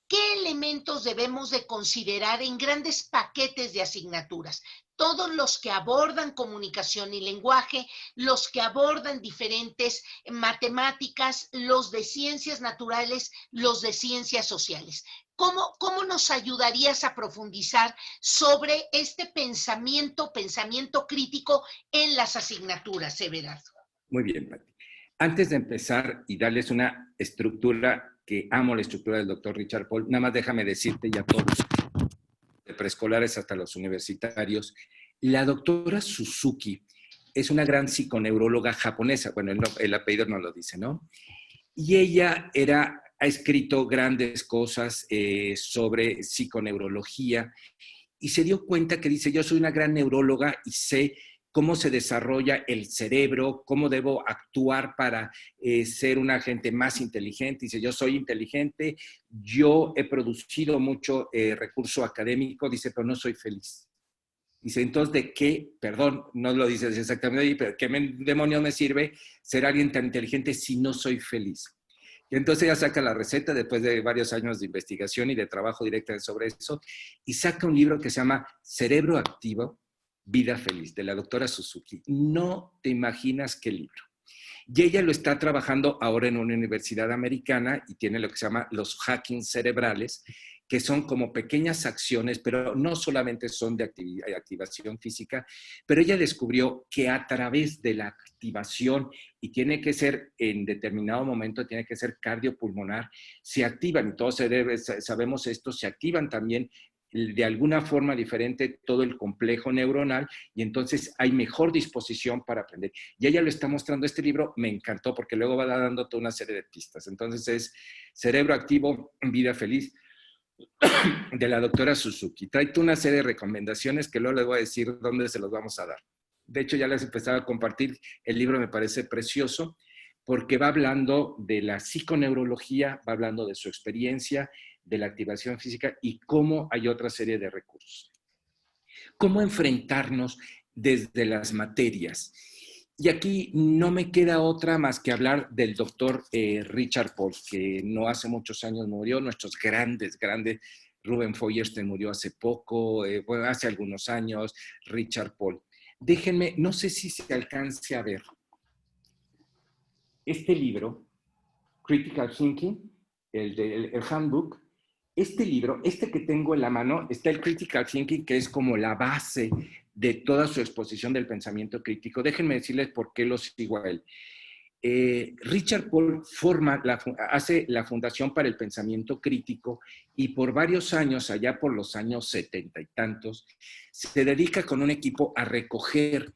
¿Qué elementos debemos de considerar en grandes paquetes de asignaturas? Todos los que abordan comunicación y lenguaje, los que abordan diferentes matemáticas, los de ciencias naturales, los de ciencias sociales. ¿Cómo nos ayudarías a profundizar sobre este pensamiento crítico en las asignaturas, Everardo? Muy bien, Pati. Antes de empezar y darles una estructura, que amo la estructura del doctor Richard Paul, nada más déjame decirte ya todos, de preescolares hasta los universitarios, la doctora Suzuki es una gran psiconeuróloga japonesa, bueno, el apellido no lo dice, ¿no? Y ella ha escrito grandes cosas sobre psiconeurología y se dio cuenta que dice, yo soy una gran neuróloga y sé cómo se desarrolla el cerebro, cómo debo actuar para ser un agente más inteligente. Dice, yo soy inteligente, yo he producido mucho recurso académico, dice, pero no soy feliz. Dice, entonces, ¿de qué? Perdón, no lo dices exactamente, pero ¿qué demonios me sirve ser alguien tan inteligente si no soy feliz? Y entonces ella saca la receta después de varios años de investigación y de trabajo directo sobre eso, y saca un libro que se llama Cerebro Activo, Vida Feliz, de la doctora Suzuki. No te imaginas qué libro. Y ella lo está trabajando ahora en una universidad americana y tiene lo que se llama los hacking cerebrales, que son como pequeñas acciones, pero no solamente son de activación física, pero ella descubrió que a través de la activación, y tiene que ser en determinado momento, tiene que ser cardiopulmonar, se activan, y todos sabemos esto, se activan también de alguna forma diferente todo el complejo neuronal y entonces hay mejor disposición para aprender. Y ella lo está mostrando. Este libro me encantó porque luego va dando toda una serie de pistas. Entonces es Cerebro Activo, Vida Feliz, de la doctora Suzuki. Trae una serie de recomendaciones que luego les voy a decir dónde se los vamos a dar. De hecho, ya les empezaba a compartir. El libro me parece precioso porque va hablando de la psiconeurología, va hablando de su experiencia, de la activación física y cómo hay otra serie de recursos. ¿Cómo enfrentarnos desde las materias? Y aquí no me queda otra más que hablar del doctor Richard Paul, que no hace muchos años murió, nuestros grandes, Ruben Feuerstein murió hace poco, bueno, hace algunos años, Richard Paul. Déjenme, no sé si se alcance a ver. Este libro, Critical Thinking, el handbook, este libro, este que tengo en la mano, está el Critical Thinking, que es como la base de toda su exposición del pensamiento crítico. Déjenme decirles por qué lo sigo a él. Richard Paul hace la Fundación para el Pensamiento Crítico y por varios años, allá por los años 70 y tantos, se dedica con un equipo a recoger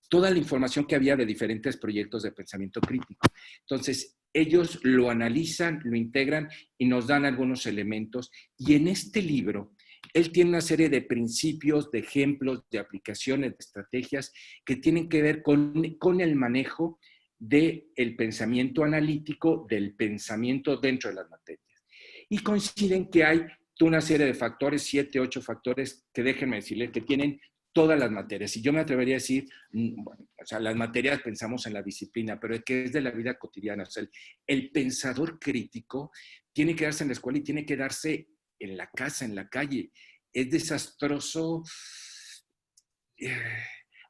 toda la información que había de diferentes proyectos de pensamiento crítico. Entonces, ellos lo analizan, lo integran y nos dan algunos elementos. Y en este libro, él tiene una serie de principios, de ejemplos, de aplicaciones, de estrategias que tienen que ver con el manejo del pensamiento analítico, del pensamiento dentro de las materias. Y coinciden que hay una serie de factores, 7, 8 factores, que déjenme decirles que tienen todas las materias. Y yo me atrevería a decir, bueno, o sea, las materias pensamos en la disciplina, pero es que es de la vida cotidiana. O sea, el pensador crítico tiene que darse en la escuela y tiene que darse en la casa, en la calle. Es desastroso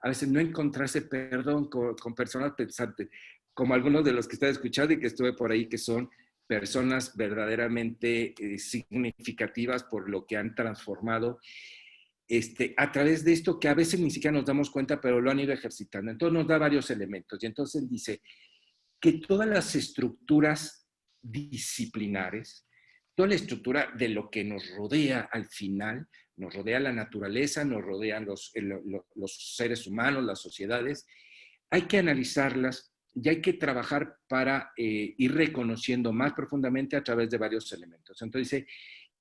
a veces no encontrarse, perdón, con personas pensantes, como algunos de los que están escuchando y que estuve por ahí, que son personas verdaderamente significativas por lo que han transformado a través de esto que a veces ni siquiera nos damos cuenta, pero lo han ido ejercitando. Entonces nos da varios elementos. Y entonces él dice que todas las estructuras disciplinares, toda la estructura de lo que nos rodea al final, nos rodea la naturaleza, nos rodean los seres humanos, las sociedades, hay que analizarlas y hay que trabajar para ir reconociendo más profundamente a través de varios elementos. Entonces dice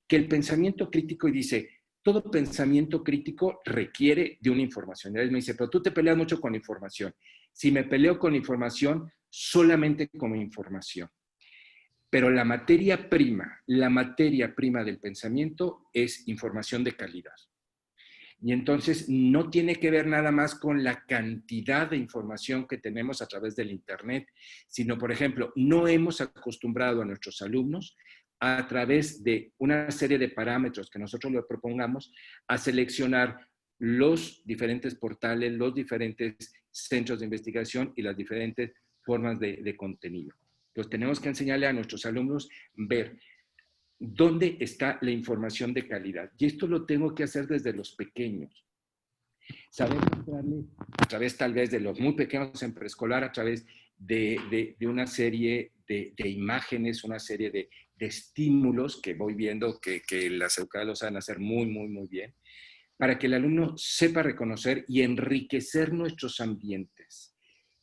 que el pensamiento crítico, y dice, todo pensamiento crítico requiere de una información. Y él me dice, pero tú te peleas mucho con información. Si me peleo con información, solamente como información. Pero la materia prima del pensamiento es información de calidad. Y entonces no tiene que ver nada más con la cantidad de información que tenemos a través del Internet, sino, por ejemplo, no hemos acostumbrado a nuestros alumnos a través de una serie de parámetros que nosotros les propongamos a seleccionar los diferentes portales, los diferentes centros de investigación y las diferentes formas de contenido. Entonces tenemos que enseñarle a nuestros alumnos ver dónde está la información de calidad. Y esto lo tengo que hacer desde los pequeños. Saber mostrarle a través tal vez de los muy pequeños en preescolar, a través de una serie de imágenes, una serie de estímulos que voy viendo que las educadoras lo saben hacer muy, muy, muy bien, para que el alumno sepa reconocer y enriquecer nuestros ambientes.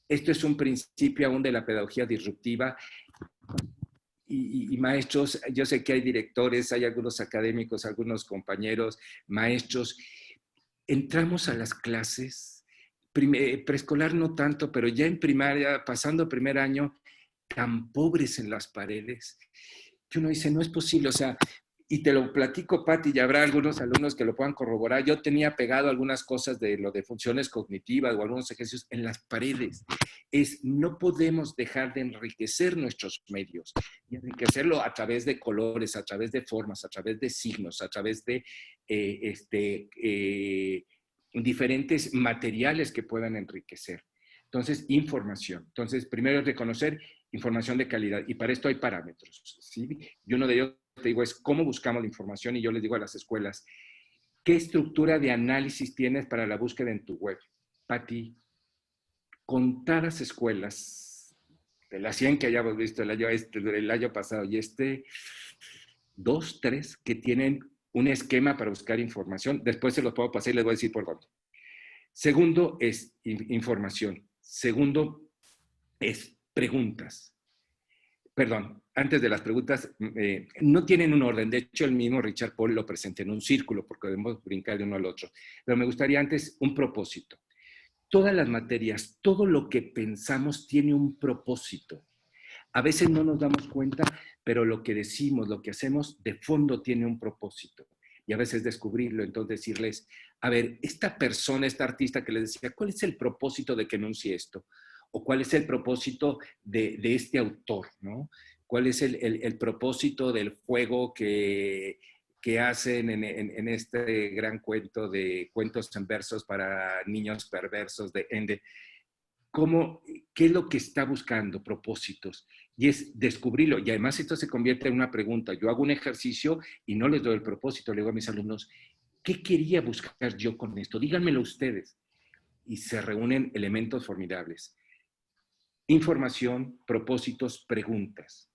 Esto es un principio aún de la pedagogía disruptiva. Y maestros, yo sé que hay directores, hay algunos académicos, algunos compañeros, maestros. Entramos a las clases, preescolar no tanto, pero ya en primaria, pasando primer año, tan pobres en las paredes, que uno dice, no es posible, o sea, y te lo platico, Pati, y habrá algunos alumnos que lo puedan corroborar. Yo tenía pegado algunas cosas de lo de funciones cognitivas o algunos ejercicios en las paredes. No podemos dejar de enriquecer nuestros medios y enriquecerlo a través de colores, a través de formas, a través de signos, a través de diferentes materiales que puedan enriquecer. Entonces, información. Entonces, primero es reconocer información de calidad y para esto hay parámetros, ¿sí? Y uno de ellos, te digo, es cómo buscamos la información y yo les digo a las escuelas, ¿qué estructura de análisis tienes para la búsqueda en tu web? Pati, contadas escuelas, de las 100 que hayamos visto el año pasado y 2, 3 que tienen un esquema para buscar información, después se los puedo pasar y les voy a decir por dónde. Segundo es información. Segundo es preguntas. Perdón, antes de las preguntas, no tienen un orden. De hecho, el mismo Richard Paul lo presenta en un círculo porque debemos brincar de uno al otro. Pero me gustaría antes un propósito. Todas las materias, todo lo que pensamos tiene un propósito. A veces no nos damos cuenta, pero lo que decimos, lo que hacemos, de fondo tiene un propósito. Y a veces descubrirlo, entonces decirles, a ver, esta persona, esta artista que les decía, ¿cuál es el propósito de que enuncie esto? ¿O cuál es el propósito de este autor, ¿no? ¿Cuál es el propósito del juego que hacen en este gran cuento de cuentos en versos para niños perversos de Ende? ¿Qué es lo que está buscando? Propósitos. Y es descubrirlo. Y además esto se convierte en una pregunta. Yo hago un ejercicio y no les doy el propósito. Le digo a mis alumnos, ¿qué quería buscar yo con esto? Díganmelo ustedes. Y se reúnen elementos formidables. Información, propósitos, preguntas.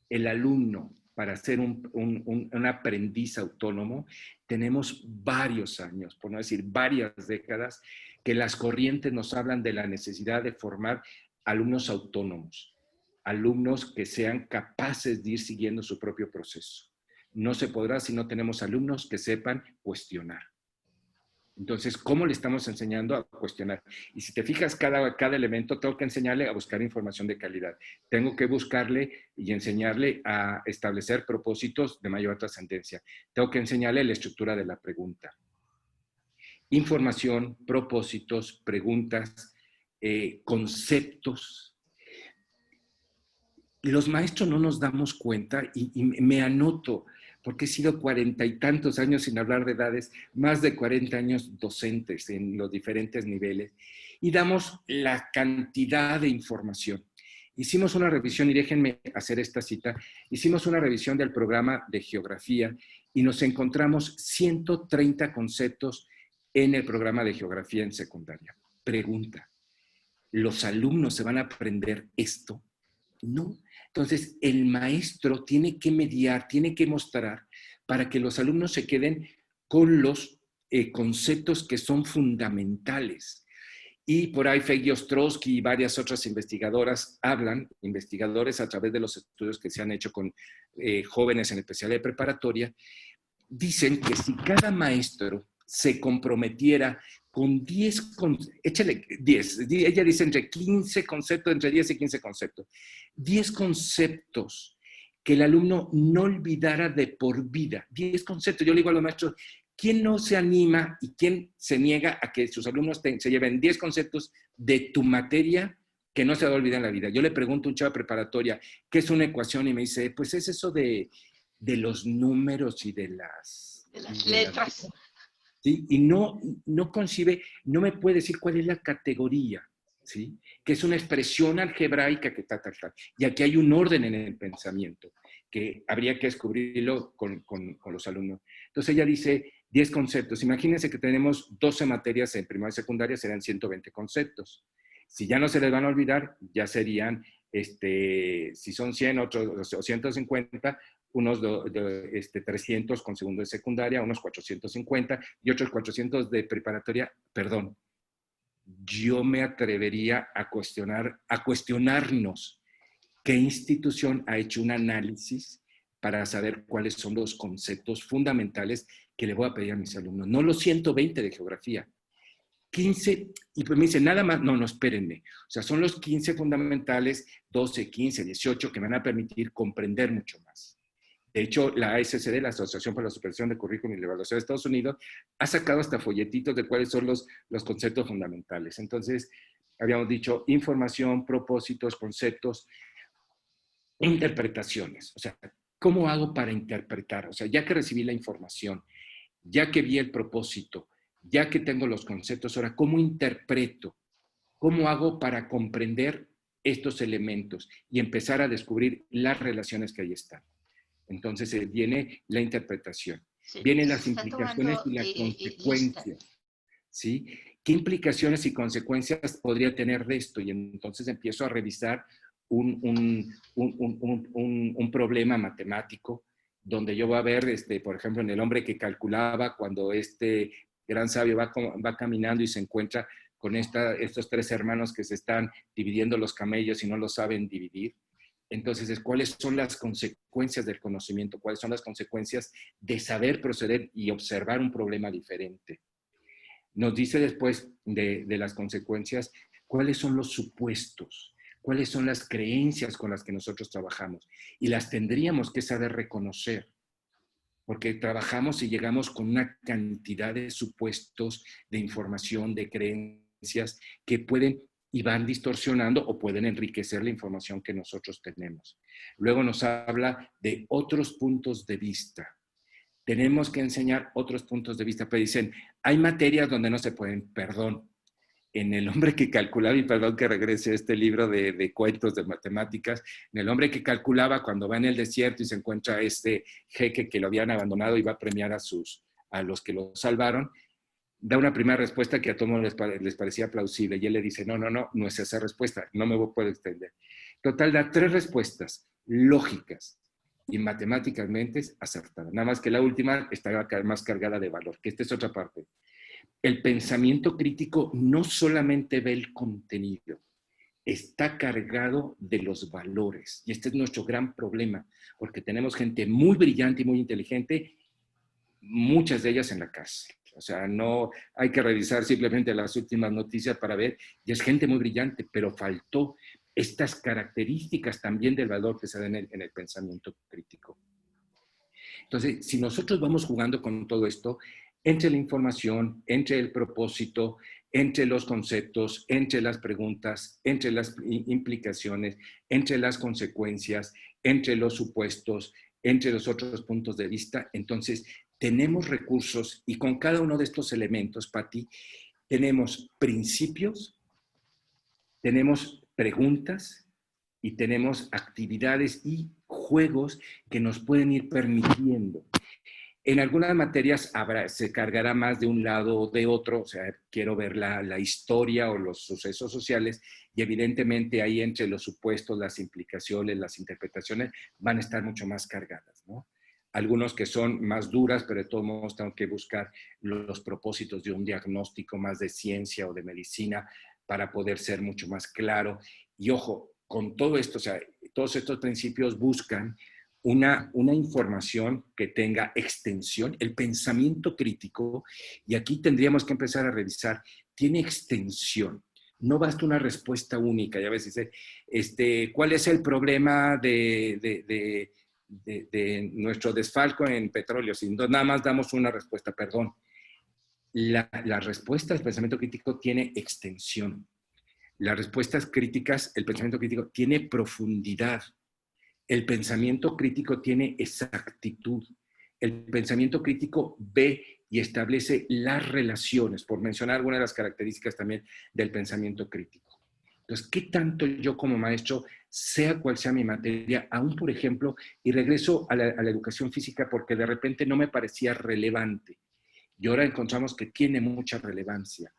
El alumno, para ser un aprendiz autónomo, tenemos varios años, por no decir varias décadas, que las corrientes nos hablan de la necesidad de formar alumnos autónomos, alumnos que sean capaces de ir siguiendo su propio proceso. No se podrá si no tenemos alumnos que sepan cuestionar. Entonces, ¿cómo le estamos enseñando a cuestionar? Y si te fijas, cada elemento tengo que enseñarle a buscar información de calidad. Tengo que buscarle y enseñarle a establecer propósitos de mayor trascendencia. Tengo que enseñarle la estructura de la pregunta. Información, propósitos, preguntas, conceptos. Los maestros no nos damos cuenta y me anoto, porque he sido 40 y tantos años sin hablar de edades, más de 40 años docentes en los diferentes niveles, y damos la cantidad de información. Hicimos una revisión, y déjenme hacer esta cita, hicimos una revisión del programa de geografía y nos encontramos 130 conceptos en el programa de geografía en secundaria. Pregunta, ¿los alumnos se van a aprender esto? No. Entonces, el maestro tiene que mediar, tiene que mostrar para que los alumnos se queden con los conceptos que son fundamentales. Y por ahí Feggy Ostrowski y varias otras investigadoras investigadores a través de los estudios que se han hecho con jóvenes en especial de preparatoria, dicen que si cada maestro se comprometiera con 10, échale 10, ella dice entre 15 conceptos, entre 10 y 15 conceptos. 10 conceptos que el alumno no olvidara de por vida. 10 conceptos. Yo le digo a los maestros, ¿quién no se anima y quién se niega a que sus alumnos se lleven 10 conceptos de tu materia que no se va a olvidar en la vida? Yo le pregunto a un chavo de preparatoria, ¿qué es una ecuación? Y me dice, pues es eso de los números y de las letras. ¿sí? Y no concibe, no me puede decir cuál es la categoría, ¿sí? Que es una expresión algebraica que tal. Y aquí hay un orden en el pensamiento que habría que descubrirlo con los alumnos. Entonces ella dice 10 conceptos. Imagínense que tenemos 12 materias en primaria y secundaria, serán 120 conceptos. Si ya no se les van a olvidar, ya serían, si son 100, otros 150, unos 300 con segundo de secundaria, unos 450 y otros 400 de preparatoria. Perdón, yo me atrevería a cuestionarnos qué institución ha hecho un análisis para saber cuáles son los conceptos fundamentales que le voy a pedir a mis alumnos. No los 120 de geografía, 15, y pues me dicen, nada más, no, espérenme. O sea, son los 15 fundamentales, 12, 15, 18, que me van a permitir comprender mucho más. De hecho, la ASCD, la Asociación para la Supervisión de Currículum y la Evaluación de Estados Unidos, ha sacado hasta folletitos de cuáles son los conceptos fundamentales. Entonces, habíamos dicho información, propósitos, conceptos, interpretaciones. O sea, ¿cómo hago para interpretar? O sea, ya que recibí la información, ya que vi el propósito, ya que tengo los conceptos, ahora, ¿cómo interpreto? ¿Cómo hago para comprender estos elementos y empezar a descubrir las relaciones que ahí están? Entonces viene la interpretación, Sí, vienen se las está implicaciones tomando y las lista. consecuencias, ¿sí? ¿Qué implicaciones y consecuencias podría tener de esto? Y entonces empiezo a revisar un problema matemático donde yo voy a ver, por ejemplo, en el hombre que calculaba cuando este gran sabio va caminando y se encuentra con estos tres hermanos que se están dividiendo los camellos y no lo saben dividir. Entonces, ¿cuáles son las consecuencias del conocimiento? ¿Cuáles son las consecuencias de saber proceder y observar un problema diferente? Nos dice después de las consecuencias, ¿cuáles son los supuestos? ¿Cuáles son las creencias con las que nosotros trabajamos? Y las tendríamos que saber reconocer, porque trabajamos y llegamos con una cantidad de supuestos, de información, de creencias que pueden y van distorsionando o pueden enriquecer la información que nosotros tenemos. Luego nos habla de otros puntos de vista. Tenemos que enseñar otros puntos de vista, pero dicen, hay materias donde no se pueden, perdón. En El hombre que calculaba, y perdón que regrese a este libro de cuentos de matemáticas, en El hombre que calculaba, cuando va en el desierto y se encuentra a este jeque que lo habían abandonado y va a premiar a los que lo salvaron, da una primera respuesta que a todos les parecía plausible, y él le dice, no es esa respuesta, no me puedo extender. Total, da 3 respuestas lógicas y matemáticamente acertadas, nada más que la última está más cargada de valor, que esta es otra parte. El pensamiento crítico no solamente ve el contenido, está cargado de los valores. Y este es nuestro gran problema, porque tenemos gente muy brillante y muy inteligente, muchas de ellas en la cárcel. O sea, no hay que revisar simplemente las últimas noticias para ver, y es gente muy brillante, pero faltó estas características también del valor que se da en el pensamiento crítico. Entonces, si nosotros vamos jugando con todo esto, entre la información, entre el propósito, entre los conceptos, entre las preguntas, entre las implicaciones, entre las consecuencias, entre los supuestos, entre los otros puntos de vista, entonces tenemos recursos y con cada uno de estos elementos, Pati, tenemos principios, tenemos preguntas y tenemos actividades y juegos que nos pueden ir permitiendo. En algunas materias se cargará más de un lado o de otro, o sea, quiero ver la historia o los sucesos sociales, y evidentemente ahí entre los supuestos, las implicaciones, las interpretaciones van a estar mucho más cargadas, ¿no? Algunos que son más duras, pero de todos modos tengo que buscar los propósitos de un diagnóstico más de ciencia o de medicina para poder ser mucho más claro. Y ojo, con todo esto, o sea, todos estos principios buscan una información que tenga extensión, el pensamiento crítico, y aquí tendríamos que empezar a revisar, tiene extensión. No basta una respuesta única. Ya ves, dice, ¿cuál es el problema de nuestro desfalco en petróleo? Si no, nada más damos una respuesta, perdón. La respuesta del pensamiento crítico tiene extensión. Las respuestas críticas, el pensamiento crítico tiene profundidad. El pensamiento crítico tiene exactitud. El pensamiento crítico ve y establece las relaciones, por mencionar algunas de las características también del pensamiento crítico. Entonces, ¿qué tanto yo como maestro, sea cual sea mi materia, aún por ejemplo, y regreso a la educación física porque de repente no me parecía relevante, y ahora encontramos que tiene mucha relevancia?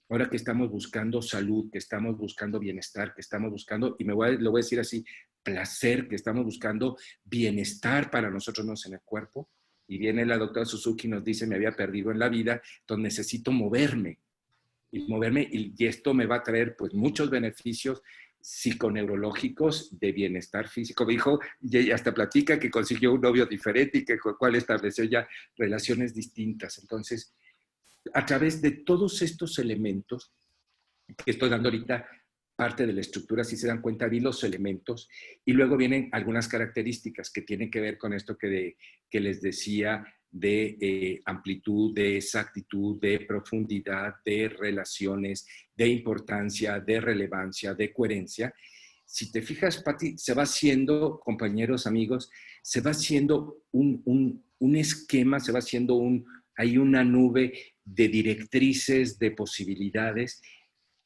Ahora que estamos buscando salud, que estamos buscando bienestar, que estamos buscando, y lo voy a decir así, placer, que estamos buscando bienestar para nosotros mismos en el cuerpo. Y viene la doctora Suzuki y nos dice, me había perdido en la vida, entonces necesito moverme. Y esto me va a traer pues muchos beneficios psiconeurológicos de bienestar físico. Me dijo, y hasta platica que consiguió un novio diferente y que con el cual estableció ya relaciones distintas. Entonces, a través de todos estos elementos que estoy dando ahorita, parte de la estructura, si se dan cuenta, vi los elementos y luego vienen algunas características que tienen que ver con esto que les decía de amplitud, de exactitud, de profundidad, de relaciones, de importancia, de relevancia, de coherencia. Si te fijas, Pati, se va haciendo, compañeros, amigos, se va haciendo un esquema, se va haciendo hay una nube de directrices, de posibilidades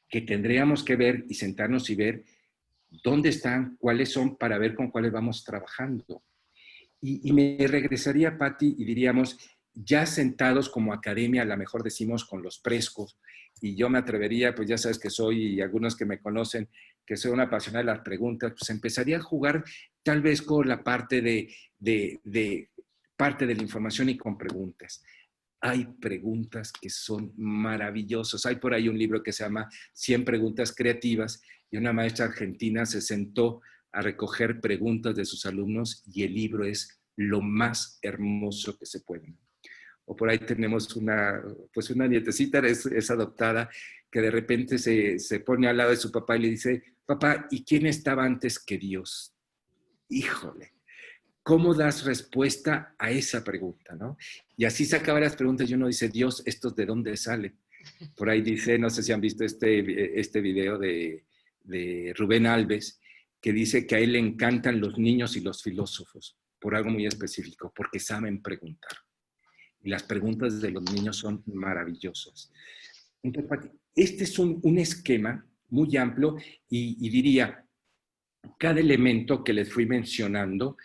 que tendríamos que ver y sentarnos y ver dónde están, cuáles son, para ver con cuáles vamos trabajando. Y me regresaría, Pati, y diríamos, ya sentados como academia, a lo mejor decimos con los frescos, y yo me atrevería, pues ya sabes que soy, y algunos que me conocen, que soy una apasionada de las preguntas, pues empezaría a jugar tal vez con la parte parte de la información y con preguntas. Hay preguntas que son maravillosas. Hay por ahí un libro que se llama 100 preguntas creativas y una maestra argentina se sentó a recoger preguntas de sus alumnos y el libro es lo más hermoso que se puede. O por ahí tenemos una nietecita, es adoptada, que de repente se pone al lado de su papá y le dice, papá, ¿y quién estaba antes que Dios? Híjole. ¿Cómo das respuesta a esa pregunta, no? Y así se acaban las preguntas y uno dice, Dios, ¿estos de dónde salen? Por ahí dice, no sé si han visto este video de Rubén Alves, que dice que a él le encantan los niños y los filósofos, por algo muy específico, porque saben preguntar. Y las preguntas de los niños son maravillosas. Entonces, este es un esquema muy amplio y diría, cada elemento que les fui mencionando,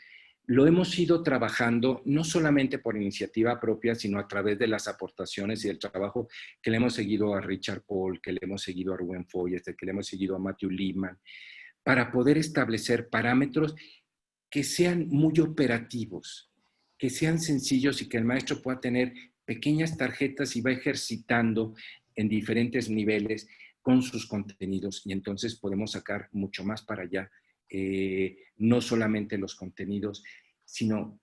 lo hemos ido trabajando no solamente por iniciativa propia, sino a través de las aportaciones y el trabajo que le hemos seguido a Richard Paul, que le hemos seguido a Rubén Foyers, que le hemos seguido a Matthew Lehman, para poder establecer parámetros que sean muy operativos, que sean sencillos y que el maestro pueda tener pequeñas tarjetas y va ejercitando en diferentes niveles con sus contenidos y entonces podemos sacar mucho más para allá. No solamente los contenidos, sino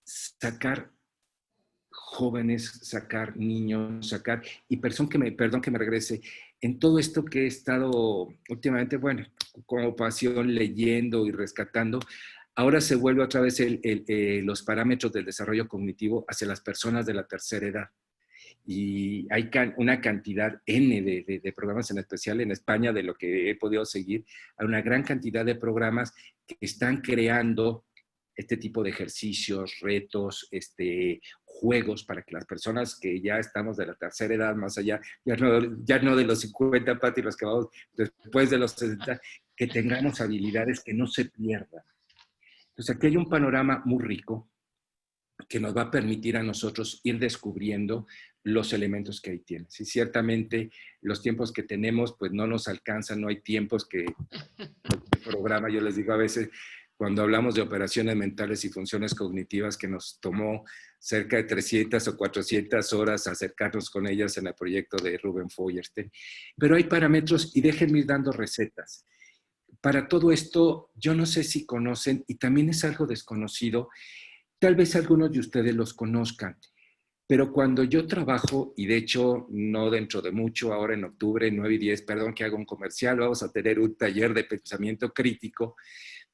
sacar jóvenes, sacar niños, y perdón que me regrese, en todo esto que he estado últimamente, bueno, como pasión leyendo y rescatando, ahora se vuelve otra vez los parámetros del desarrollo cognitivo hacia las personas de la tercera edad. Y hay una cantidad N de programas, en especial en España, de lo que he podido seguir, hay una gran cantidad de programas que están creando este tipo de ejercicios, retos, juegos para que las personas que ya estamos de la tercera edad, más allá, ya no de los 50, Pati, los que vamos después de los 60, que tengamos habilidades que no se pierdan. Entonces aquí hay un panorama muy rico que nos va a permitir a nosotros ir descubriendo los elementos que ahí tienes. Y ciertamente los tiempos que tenemos, pues no nos alcanzan, no hay tiempos que el programa, yo les digo a veces, cuando hablamos de operaciones mentales y funciones cognitivas, que nos tomó cerca de 300 o 400 horas acercarnos con ellas en el proyecto de Rubén Foyers. Pero hay parámetros y déjenme ir dando recetas. para todo esto, yo no sé si conocen, y también es algo desconocido, tal vez algunos de ustedes los conozcan, pero cuando yo trabajo, y de hecho no dentro de mucho, ahora en octubre 9 y 10, perdón que haga un comercial, vamos a tener un taller de pensamiento crítico,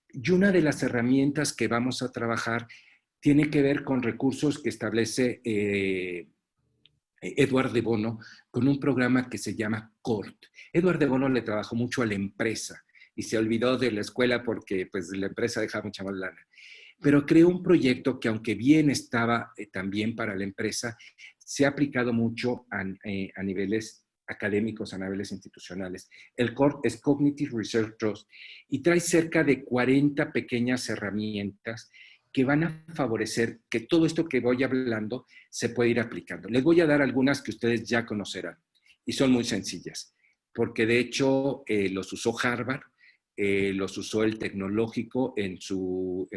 y una de las herramientas que vamos a trabajar tiene que ver con recursos que establece Edward de Bono con un programa que se llama CORT. Edward de Bono le trabajó mucho a la empresa y se olvidó de la escuela porque pues, la empresa deja mucha más lana. Pero creó un proyecto que, aunque bien estaba también para la empresa, se ha aplicado mucho a niveles académicos, a niveles institucionales. El CORT es Cognitive Research Trust y trae cerca de 40 pequeñas herramientas que van a favorecer que todo esto que voy hablando se puede ir aplicando. Les voy a dar algunas que ustedes ya conocerán y son muy sencillas, porque de hecho los usó Harvard, los usó el tecnológico en su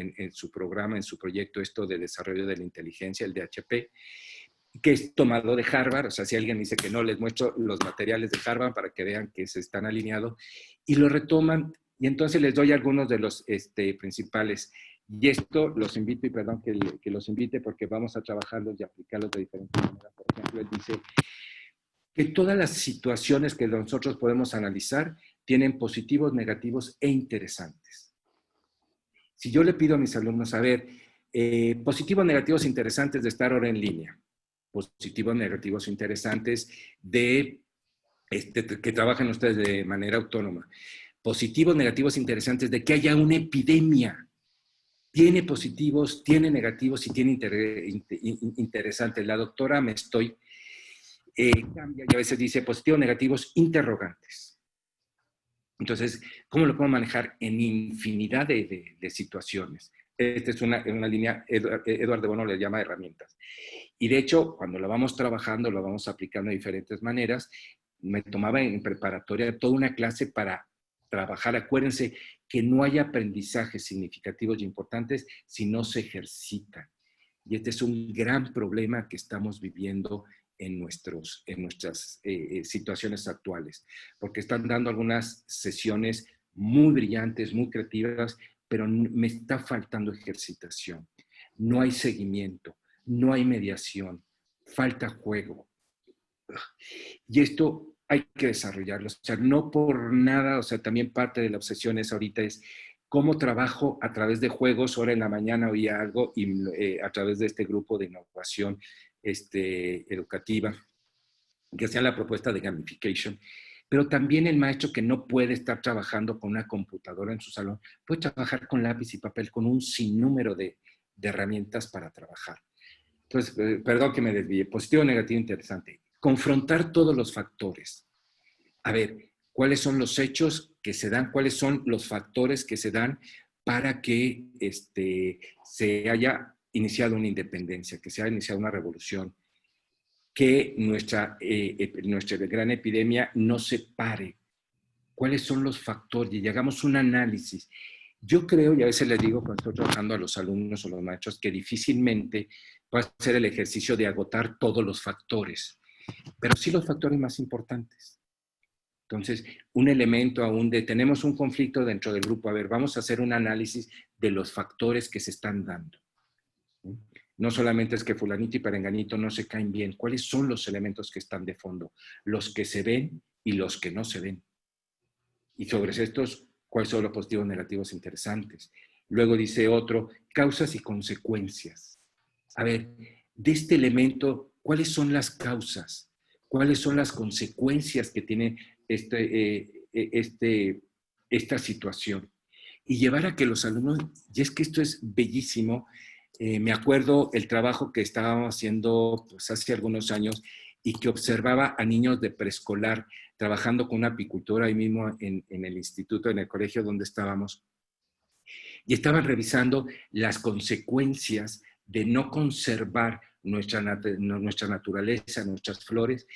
programa, en su proyecto esto de desarrollo de la inteligencia, el DHP, que es tomado de Harvard. O sea, si alguien dice que no, les muestro los materiales de Harvard para que vean que se están alineados, y lo retoman, y entonces les doy algunos de los principales. Y esto los invito, y perdón que los invite porque vamos a trabajarlos y aplicarlos de diferentes maneras. Por ejemplo, él dice que todas las situaciones que nosotros podemos analizar tienen positivos, negativos e interesantes. Si yo le pido a mis alumnos, a ver, positivos, negativos, interesantes de estar ahora en línea, positivos, negativos, interesantes de que trabajen ustedes de manera autónoma, positivos, negativos, interesantes de que haya una epidemia. Tiene positivos, tiene negativos y tiene interesantes. La doctora Mestoy cambia y a veces dice positivos, negativos, interrogantes. Entonces, ¿cómo lo puedo manejar en infinidad de situaciones? Esta es una línea, Edward de Bono le llama herramientas. Y de hecho, cuando lo vamos trabajando, lo vamos aplicando de diferentes maneras. Me tomaba en preparatoria toda una clase para trabajar. Acuérdense que no hay aprendizajes significativos y importantes si no se ejercitan. Y este es un gran problema que estamos viviendo en nuestras situaciones actuales, porque están dando algunas sesiones muy brillantes, muy creativas, pero me está faltando ejercitación. No hay seguimiento, no hay mediación, falta juego. Y esto hay que desarrollarlo. O sea, no por nada, o sea, también parte de la obsesión es ahorita es cómo trabajo a través de juegos. Ahora en la mañana oía algo y a través de este grupo de innovación educativa que hacía la propuesta de gamification, pero también el maestro que no puede estar trabajando con una computadora en su salón, puede trabajar con lápiz y papel, con un sinnúmero de herramientas para trabajar. Entonces, perdón que me desvíe, positivo, negativo, interesante. Confrontar todos los factores. A ver, ¿cuáles son los hechos que se dan? ¿Cuáles son los factores que se dan para que se haya iniciado una independencia, que se haya iniciado una revolución, que nuestra gran epidemia no se pare? ¿Cuáles son los factores? Y hagamos un análisis. Yo creo, y a veces les digo cuando estoy trabajando a los alumnos o los maestros, que difícilmente va a ser el ejercicio de agotar todos los factores, pero sí los factores más importantes. Entonces, un elemento aún de, tenemos un conflicto dentro del grupo, a ver, vamos a hacer un análisis de los factores que se están dando. No solamente es que fulanito y perenganito no se caen bien, ¿cuáles son los elementos que están de fondo? Los que se ven y los que no se ven. Y sobre estos, ¿cuáles son los positivos, negativos, interesantes? Luego dice otro, causas y consecuencias. A ver, de este elemento, ¿cuáles son las causas? ¿Cuáles son las consecuencias que tiene esta situación? Y llevar a que los alumnos, y es que esto es bellísimo, me acuerdo el trabajo que estábamos haciendo pues, hace algunos años y que observaba a niños de preescolar trabajando con una apicultora ahí mismo en el instituto, en el colegio donde estábamos, y estaban revisando las consecuencias de no conservar nuestra naturaleza, nuestras flores,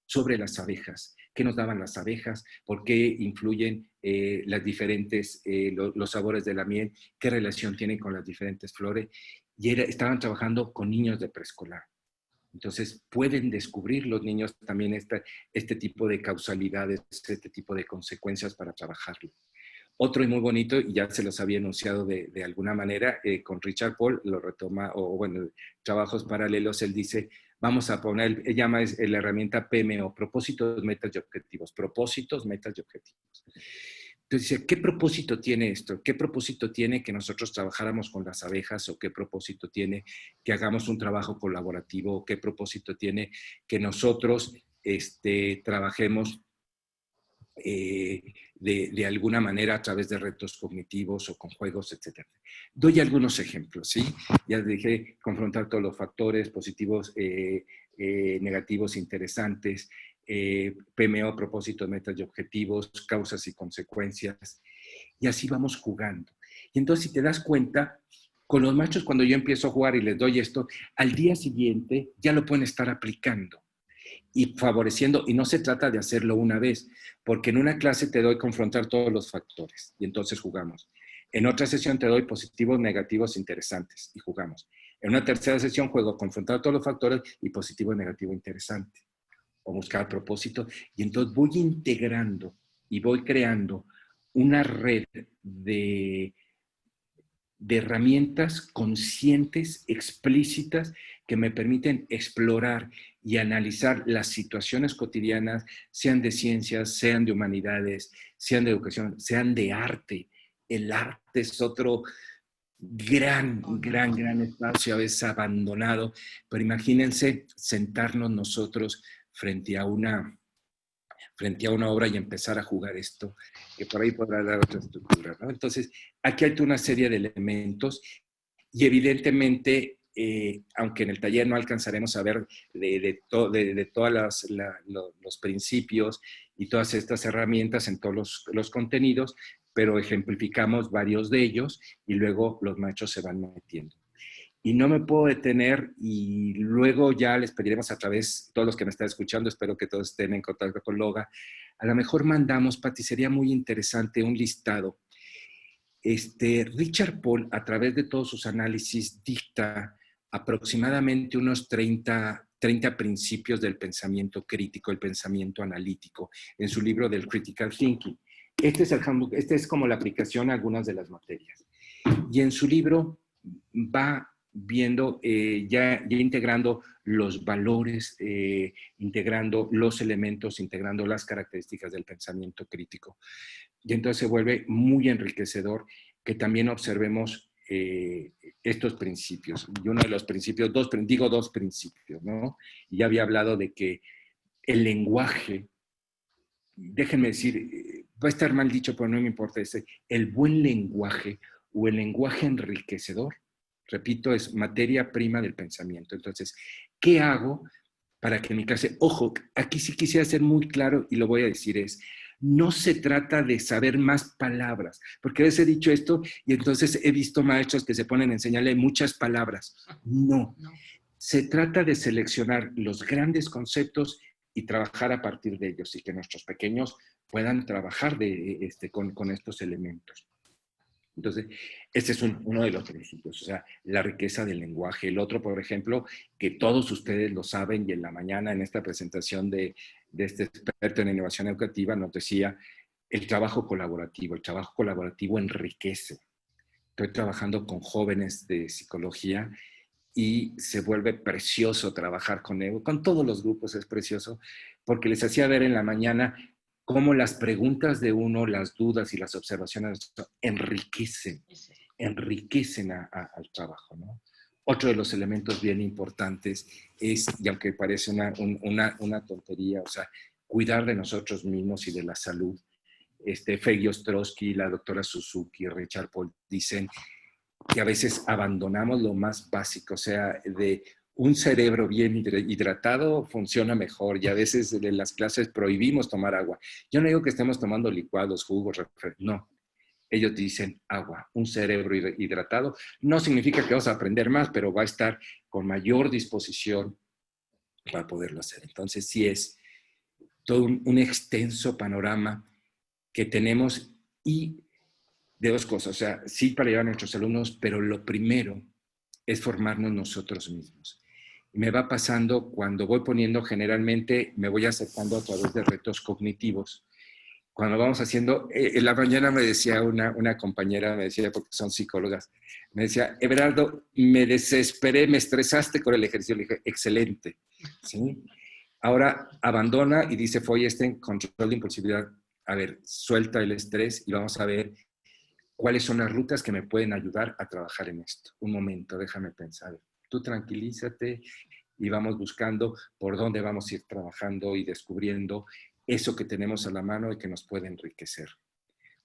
sobre las abejas. ¿Qué nos daban las abejas? ¿Por qué influyen las diferentes, los sabores de la miel? ¿Qué relación tienen con las diferentes flores? Y estaban trabajando con niños de preescolar. Entonces, pueden descubrir los niños también este tipo de causalidades, este tipo de consecuencias para trabajarlo. Otro y muy bonito, y ya se los había anunciado de alguna manera, con Richard Paul lo retoma, o bueno, trabajos paralelos, él dice, vamos a poner, él llama la herramienta PMO, propósitos, metas y objetivos. Propósitos, metas y objetivos. Entonces dice, ¿qué propósito tiene esto? ¿Qué propósito tiene que nosotros trabajáramos con las abejas? ¿O qué propósito tiene que hagamos un trabajo colaborativo? ¿O qué propósito tiene que nosotros trabajemos de alguna manera a través de retos cognitivos o con juegos, etcétera? Doy algunos ejemplos, ¿sí? Ya dije, confrontar todos los factores positivos, negativos, interesantes, PMO, propósitos, metas y objetivos, causas y consecuencias, y así vamos jugando. Y entonces, si te das cuenta, con los machos, cuando yo empiezo a jugar y les doy esto, al día siguiente ya lo pueden estar aplicando y favoreciendo, y no se trata de hacerlo una vez, porque en una clase te doy confrontar todos los factores y entonces jugamos. En otra sesión te doy positivos, negativos, interesantes y jugamos. En una tercera sesión juego confrontar todos los factores y positivo, negativo, interesante. O buscar propósito. Y entonces voy integrando y voy creando una red de herramientas conscientes, explícitas, que me permiten explorar y analizar las situaciones cotidianas, sean de ciencias, sean de humanidades, sean de educación, sean de arte. El arte es otro gran espacio, a veces abandonado, pero imagínense sentarnos nosotros frente a una obra y empezar a jugar esto, que por ahí podrá dar otra estructura, ¿no? Entonces, aquí hay una serie de elementos y evidentemente, aunque en el taller no alcanzaremos a ver de todos los principios y todas estas herramientas en todos los contenidos, pero ejemplificamos varios de ellos y luego los machos se van metiendo. Y no me puedo detener y luego ya les pediremos a través, todos los que me están escuchando, espero que todos estén en contacto con Loga, a lo mejor mandamos, Pati, sería muy interesante un listado. Richard Paul, a través de todos sus análisis, dicta aproximadamente unos 30 principios del pensamiento crítico, el pensamiento analítico, en su libro del Critical Thinking. Este es como la aplicación a algunas de las materias. Y en su libro va viendo, ya integrando los valores, integrando los elementos, integrando las características del pensamiento crítico. Y entonces se vuelve muy enriquecedor que también observemos estos principios. Y uno de los principios, dos principios, ¿no? Y ya había hablado de que el lenguaje, déjenme decir, va a estar mal dicho, pero no me importa, el buen lenguaje o el lenguaje enriquecedor, repito, es materia prima del pensamiento. Entonces, ¿qué hago para que en mi clase, ojo, aquí sí quisiera ser muy claro y lo voy a decir, no se trata de saber más palabras, porque a veces he dicho esto y entonces he visto maestros que se ponen a enseñarle muchas palabras. No, se trata de seleccionar los grandes conceptos y trabajar a partir de ellos y que nuestros pequeños puedan trabajar con estos elementos. Entonces, este es uno de los principios, o sea, la riqueza del lenguaje. El otro, por ejemplo, que todos ustedes lo saben y en la mañana en esta presentación de este experto en innovación educativa nos decía, el trabajo colaborativo. El trabajo colaborativo enriquece. Estoy trabajando con jóvenes de psicología y se vuelve precioso trabajar con ellos. Con todos los grupos es precioso porque les hacía ver en la mañana cómo las preguntas de uno, las dudas y las observaciones enriquecen al trabajo, ¿no? Otro de los elementos bien importantes es, y aunque parece una tontería, o sea, cuidar de nosotros mismos y de la salud. Feggy Ostrowski, la doctora Suzuki, Richard Paul dicen que a veces abandonamos lo más básico, o sea, de un cerebro bien hidratado funciona mejor y a veces en las clases prohibimos tomar agua. Yo no digo que estemos tomando licuados, jugos, no. Ellos dicen agua, un cerebro hidratado. No significa que vamos a aprender más, pero va a estar con mayor disposición para poderlo hacer. Entonces sí es todo un extenso panorama que tenemos y de dos cosas, o sea, sí para llevar a nuestros alumnos, pero lo primero es formarnos nosotros mismos. Y me va pasando cuando voy poniendo, generalmente me voy acercando a través de retos cognitivos. cuando vamos haciendo, en la mañana me decía una compañera, me decía, porque son psicólogas, me decía, Everardo, me desesperé, me estresaste con el ejercicio. Le dije, excelente, ¿sí? Ahora abandona y dice Feuerstein, control de impulsividad. A ver, suelta el estrés y vamos a ver cuáles son las rutas que me pueden ayudar a trabajar en esto. Un momento, déjame pensar. Tú tranquilízate y vamos buscando por dónde vamos a ir trabajando y descubriendo eso que tenemos a la mano y que nos puede enriquecer.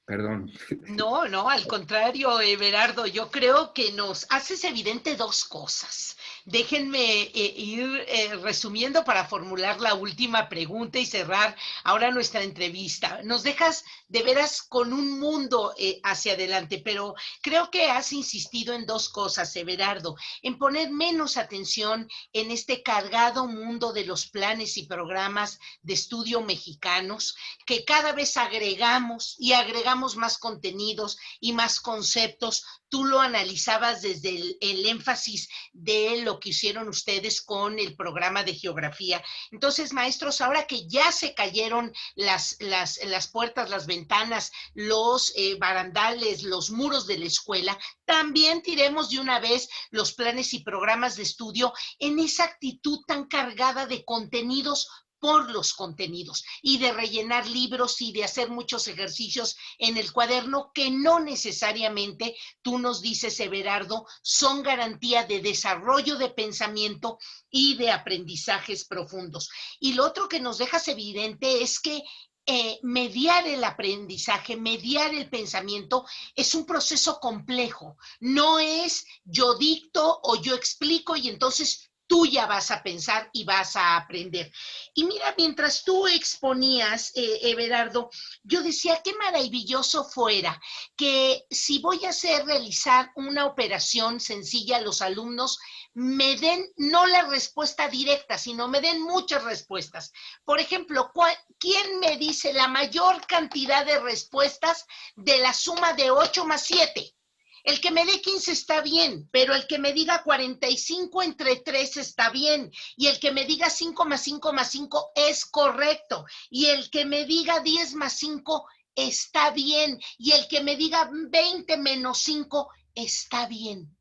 Perdón. No, no, al contrario, Everardo, yo creo que nos haces evidente dos cosas. Déjenme ir resumiendo para formular la última pregunta y cerrar ahora nuestra entrevista. Nos dejas de veras con un mundo hacia adelante, pero creo que has insistido en dos cosas, Everardo, en poner menos atención en este cargado mundo de los planes y programas de estudio mexicanos, que cada vez agregamos y agregamos más contenidos y más conceptos. Tú lo analizabas desde el énfasis de lo que hicieron ustedes con el programa de geografía. Entonces, maestros, ahora que ya se cayeron las puertas, las ventanas, los barandales, los muros de la escuela, también tiremos de una vez los planes y programas de estudio en esa actitud tan cargada de contenidos por los contenidos y de rellenar libros y de hacer muchos ejercicios en el cuaderno que no necesariamente, tú nos dices, Everardo, son garantía de desarrollo de pensamiento y de aprendizajes profundos. Y lo otro que nos dejas evidente es que mediar el aprendizaje, mediar el pensamiento es un proceso complejo. No es yo dicto o yo explico y entonces tú ya vas a pensar y vas a aprender. Y mira, mientras tú exponías, Everardo, yo decía qué maravilloso fuera que si voy a realizar una operación sencilla a los alumnos, me den no la respuesta directa, sino me den muchas respuestas. Por ejemplo, ¿quién me dice la mayor cantidad de respuestas de la suma de 8 más 7? El que me dé 15 está bien, pero el que me diga 45 entre 3 está bien, y el que me diga 5 más 5 más 5 es correcto, y el que me diga 10 más 5 está bien, y el que me diga 20 menos 5 está bien.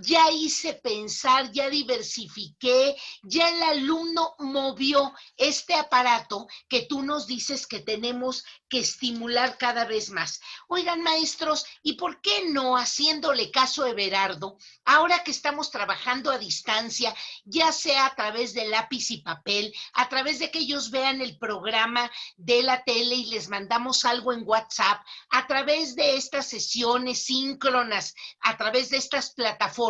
Ya hice pensar, ya diversifiqué, ya el alumno movió este aparato que tú nos dices que tenemos que estimular cada vez más. Oigan, maestros, ¿y por qué no haciéndole caso a Everardo, ahora que estamos trabajando a distancia, ya sea a través de lápiz y papel, a través de que ellos vean el programa de la tele y les mandamos algo en WhatsApp, a través de estas sesiones síncronas, a través de estas plataformas,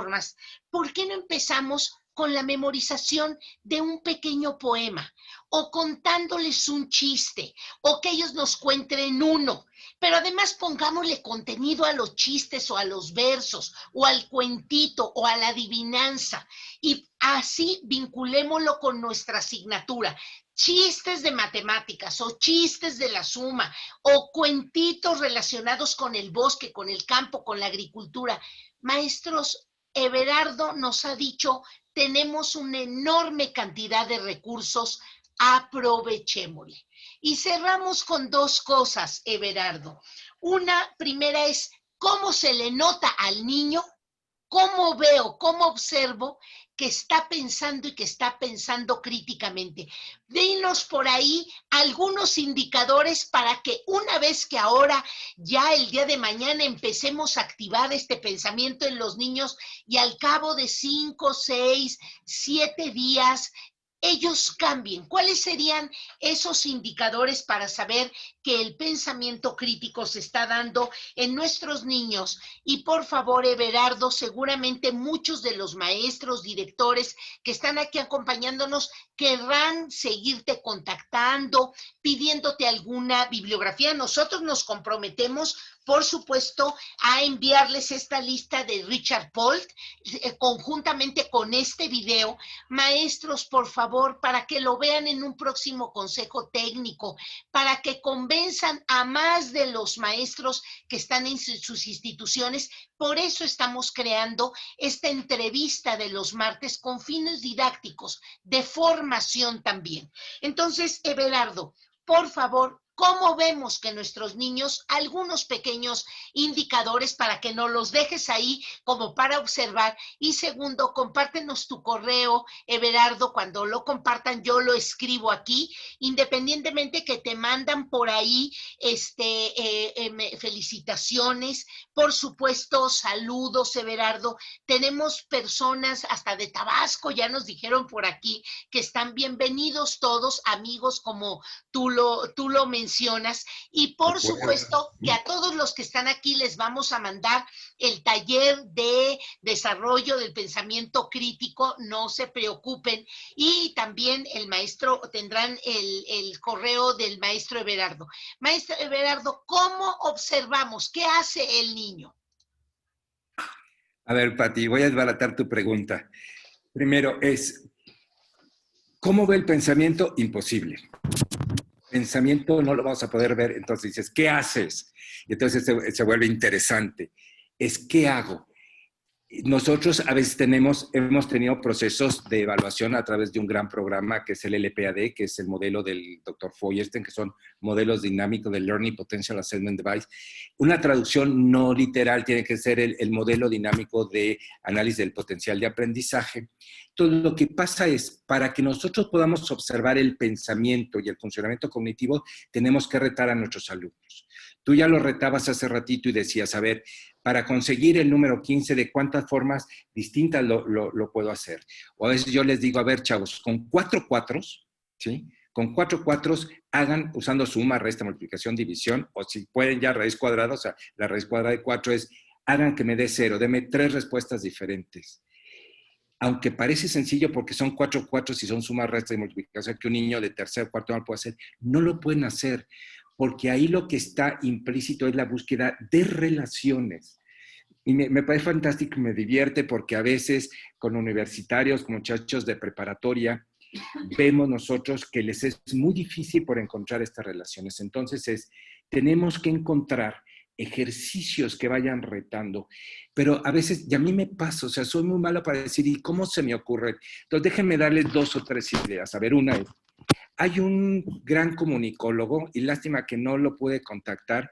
¿por qué no empezamos con la memorización de un pequeño poema o contándoles un chiste o que ellos nos cuenten uno? Pero además pongámosle contenido a los chistes o a los versos o al cuentito o a la adivinanza y así vinculémoslo con nuestra asignatura. Chistes de matemáticas o chistes de la suma o cuentitos relacionados con el bosque, con el campo, con la agricultura. Maestros, Everardo nos ha dicho, tenemos una enorme cantidad de recursos, aprovechémosle. Y cerramos con dos cosas, Everardo. Una primera es cómo se le nota al niño, cómo veo, cómo observo que está pensando y que está pensando críticamente. Dinos por ahí algunos indicadores para que una vez que ahora ya el día de mañana empecemos a activar este pensamiento en los niños y al cabo de 5, 6, 7 días ellos cambien. ¿Cuáles serían esos indicadores para saber que el pensamiento crítico se está dando en nuestros niños? Y por favor, Everardo, seguramente muchos de los maestros, directores que están aquí acompañándonos querrán seguirte contactando, pidiéndote alguna bibliografía. Nosotros nos comprometemos, por supuesto, a enviarles esta lista de Richard Polt conjuntamente con este video. Maestros, por favor, para que lo vean en un próximo consejo técnico, para que convenzan a más de los maestros que están en sus instituciones. Por eso estamos creando esta entrevista de los martes con fines didácticos, de formación también. Entonces, Everardo, por favor, ¿Cómo vemos que nuestros niños, algunos pequeños indicadores para que nos los dejes ahí como para observar? Y segundo, compártenos tu correo, Everardo, cuando lo compartan yo lo escribo aquí, independientemente que te mandan por ahí felicitaciones, por supuesto, saludos, Everardo. Tenemos personas hasta de Tabasco, ya nos dijeron por aquí, que están bienvenidos todos, amigos, como tú lo mencionas, y por supuesto que a todos los que están aquí les vamos a mandar el taller de desarrollo del pensamiento crítico, no se preocupen, y también el maestro, tendrán el correo del maestro Everardo. Maestro Everardo, ¿cómo observamos? ¿Qué hace el niño? A ver, Pati, voy a desbaratar tu pregunta. Primero es, ¿cómo ve el pensamiento? Imposible. Pensamiento no lo vamos a poder ver, entonces dices, ¿qué haces? Y entonces se vuelve interesante. Es, ¿qué hago? Nosotros a veces hemos tenido procesos de evaluación a través de un gran programa que es el LPAD, que es el modelo del Dr. Feuerstein, que son modelos dinámicos de Learning Potential Assessment Device. Una traducción no literal tiene que ser el modelo dinámico de análisis del potencial de aprendizaje. Entonces, lo que pasa es, para que nosotros podamos observar el pensamiento y el funcionamiento cognitivo, tenemos que retar a nuestros alumnos. Tú ya lo retabas hace ratito y decías, a ver, para conseguir el número 15, ¿de cuántas formas distintas lo puedo hacer? O a veces yo les digo, a ver, chavos, con 4 cuatros, ¿sí? Con 4 cuatros hagan usando suma, resta, multiplicación, división, o si pueden ya raíz cuadrada, o sea, la raíz cuadrada de 4 es, hagan que me dé 0, deme 3 respuestas diferentes. Aunque parece sencillo porque son 4 cuatros y son suma, resta y multiplicación que un niño de tercer o cuarto no puede hacer, no lo pueden hacer, porque ahí lo que está implícito es la búsqueda de relaciones. Y me parece fantástico, me divierte porque a veces con universitarios, con muchachos de preparatoria, vemos nosotros que les es muy difícil por encontrar estas relaciones. Entonces tenemos que encontrar ejercicios que vayan retando, pero a veces, y a mí me pasa, o sea, soy muy malo para decir, ¿y cómo se me ocurre? Entonces déjenme darles 2 o 3 ideas. A ver, una es, hay un gran comunicólogo, y lástima que no lo pude contactar,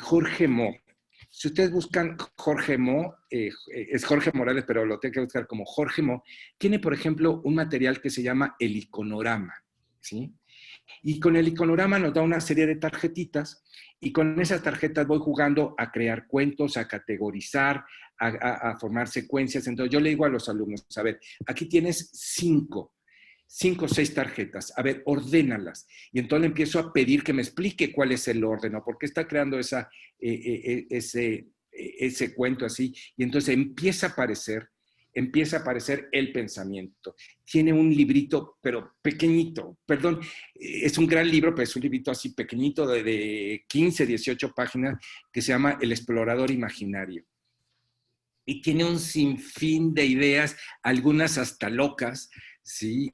Jorge Mo. Si ustedes buscan Jorge Mo, es Jorge Morales, pero lo tienen que buscar como Jorge Mo, tiene, por ejemplo, un material que se llama el iconorama, ¿sí? Y con el iconorama nos da una serie de tarjetitas, y con esas tarjetas voy jugando a crear cuentos, a categorizar, a formar secuencias. Entonces yo le digo a los alumnos, a ver, aquí tienes 5 o 6 tarjetas, a ver, ordénalas. Y entonces le empiezo a pedir que me explique cuál es el orden, o por qué está creando ese cuento así. Y entonces empieza a aparecer el pensamiento. Tiene un librito, pero pequeñito, perdón, es un gran libro, pero es un librito así pequeñito de 15, 18 páginas, que se llama El Explorador Imaginario. Y tiene un sinfín de ideas, algunas hasta locas, ¿sí?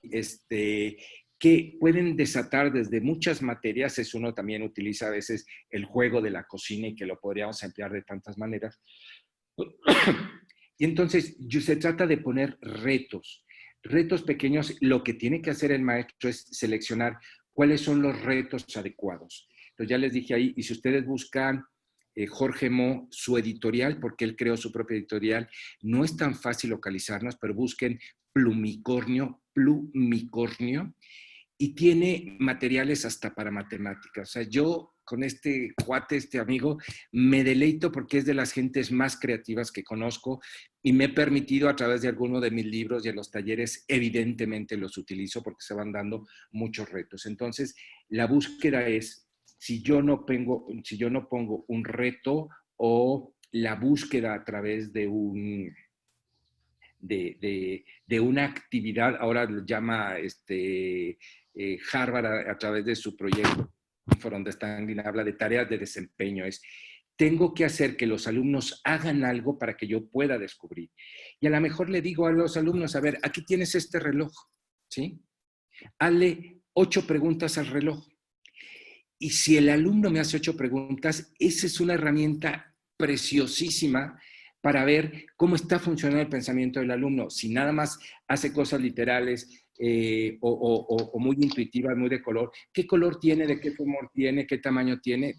Que pueden desatar desde muchas materias. Es uno también utiliza a veces el juego de la cocina y que lo podríamos emplear de tantas maneras. Y entonces se trata de poner retos pequeños. Lo que tiene que hacer el maestro es seleccionar cuáles son los retos adecuados. Entonces ya les dije ahí, y si ustedes buscan Jorge Mo, su editorial, porque él creó su propia editorial, no es tan fácil localizarnos, pero busquen Plumicornio, y tiene materiales hasta para matemáticas. O sea, yo con este cuate, este amigo, me deleito porque es de las gentes más creativas que conozco, y me he permitido a través de alguno de mis libros y en los talleres, evidentemente los utilizo porque se van dando muchos retos. Entonces, la búsqueda es, si yo no pongo un reto, o la búsqueda a través de una actividad, ahora lo llama Harvard a través de su proyecto, donde habla de tareas de desempeño, tengo que hacer que los alumnos hagan algo para que yo pueda descubrir. Y a lo mejor le digo a los alumnos, a ver, aquí tienes este reloj, ¿sí? Hazle 8 preguntas al reloj. Y si el alumno me hace 8 preguntas, esa es una herramienta preciosísima para ver cómo está funcionando el pensamiento del alumno. Si nada más hace cosas literales, o muy intuitivas, muy de color. ¿Qué color tiene? ¿De qué forma tiene? ¿Qué tamaño tiene?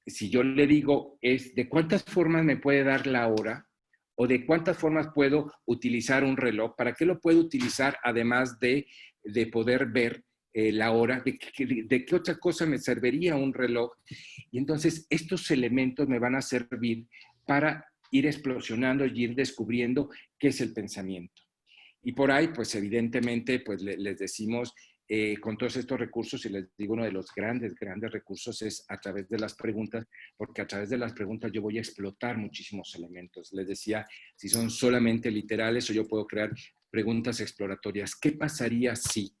Si yo le digo es de cuántas formas me puede dar la hora o de cuántas formas puedo utilizar un reloj, ¿para qué lo puedo utilizar además de poder ver la hora? ¿De qué otra cosa me serviría un reloj? Y entonces estos elementos me van a servir para ir explosionando y ir descubriendo qué es el pensamiento. Y por ahí, pues evidentemente, pues les decimos, con todos estos recursos, y les digo, uno de los grandes, grandes recursos es a través de las preguntas, porque a través de las preguntas yo voy a explotar muchísimos elementos. Les decía, si son solamente literales o yo puedo crear preguntas exploratorias. ¿Qué pasaría si?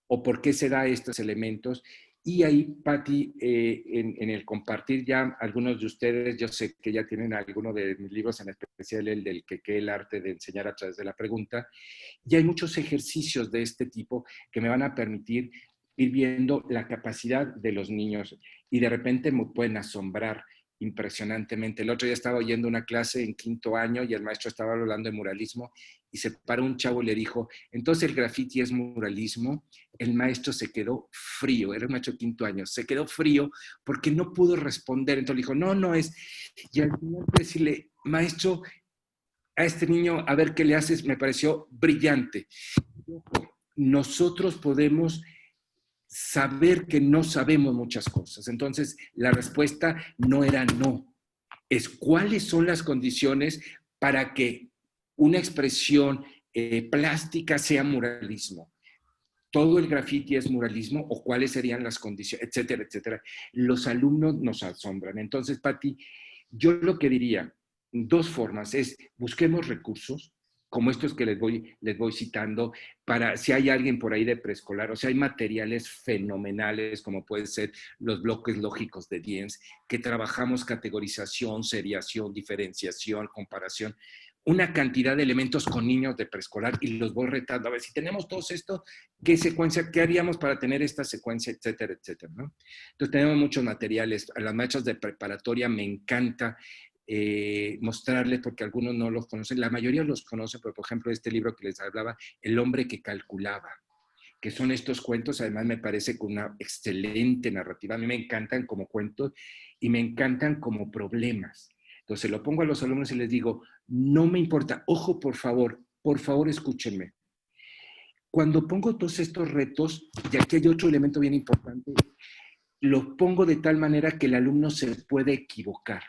¿O por qué se da estos elementos? Y ahí, Patti, en el compartir ya algunos de ustedes, yo sé que ya tienen alguno de mis libros, en especial el del que el arte de enseñar a través de la pregunta, y hay muchos ejercicios de este tipo que me van a permitir ir viendo la capacidad de los niños y de repente me pueden asombrar impresionantemente. El otro día estaba oyendo una clase en 5º año y el maestro estaba hablando de muralismo y se paró un chavo y le dijo, entonces el graffiti es muralismo. El maestro se quedó frío, era un maestro de 5º año, se quedó frío porque no pudo responder. Entonces le dijo, no, no es. Y al final decirle, maestro, a este niño, a ver qué le haces, me pareció brillante. Nosotros podemos saber que no sabemos muchas cosas. Entonces, la respuesta no era no, es cuáles son las condiciones para que una expresión plástica sea muralismo. ¿Todo el graffiti es muralismo o cuáles serían las condiciones, etcétera, etcétera? Los alumnos nos asombran. Entonces, Patti, yo lo que diría, dos formas, es busquemos recursos, como estos que les voy citando, para si hay alguien por ahí de preescolar, o sea, hay materiales fenomenales, como pueden ser los bloques lógicos de Diens, que trabajamos categorización, seriación, diferenciación, comparación, una cantidad de elementos con niños de preescolar y los voy retando. A ver, si tenemos todos esto, ¿qué secuencia, qué haríamos para tener esta secuencia, etcétera, etcétera, ¿no? Entonces tenemos muchos materiales. A las maestras de preparatoria me encanta mostrarles, porque algunos no los conocen, la mayoría los conocen, pero por ejemplo este libro que les hablaba, El hombre que calculaba, que son estos cuentos, además me parece con una excelente narrativa. A mí me encantan como cuentos y me encantan como problemas. Entonces lo pongo a los alumnos y les digo, no me importa, ojo por favor escúchenme. Cuando pongo todos estos retos, y aquí hay otro elemento bien importante, lo pongo de tal manera que el alumno se puede equivocar.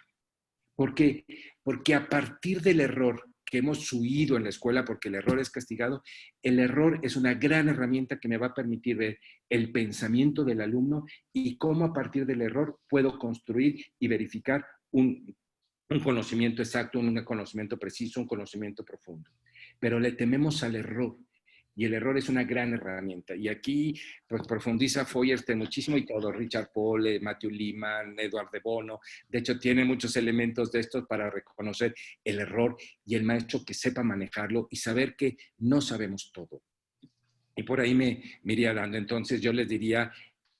¿Por qué? Porque a partir del error que hemos huido en la escuela, porque el error es castigado, el error es una gran herramienta que me va a permitir ver el pensamiento del alumno y cómo a partir del error puedo construir y verificar un conocimiento exacto, un conocimiento preciso, un conocimiento profundo. Pero le tememos al error. Y el error es una gran herramienta. Y aquí pues, profundiza Feuerstein muchísimo y todo, Richard Pohle, Matthew Lehman, Edward de Bono. De hecho, tiene muchos elementos de estos para reconocer el error y el maestro que sepa manejarlo y saber que no sabemos todo. Y por ahí me iría dando. Entonces yo les diría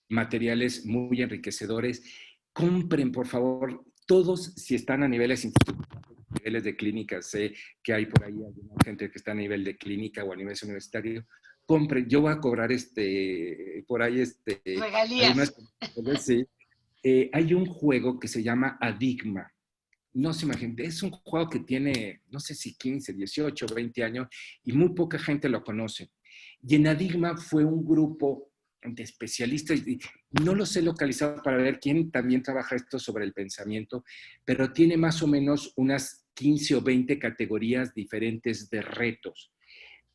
materiales muy enriquecedores. Compren, por favor, todos si están a niveles institucionales, niveles de clínica, sé que hay por ahí alguna gente que está a nivel de clínica o a nivel universitario, compren, yo voy a cobrar por ahí Regalías. algunas, sí. Hay un juego que se llama Adigma. No se imaginen, es un juego que tiene, no sé si 15, 18, 20 años y muy poca gente lo conoce. Y en Adigma fue un grupo de especialistas, y no los he localizado para ver quién también trabaja esto sobre el pensamiento, pero tiene más o menos unas 15 o 20 categorías diferentes de retos,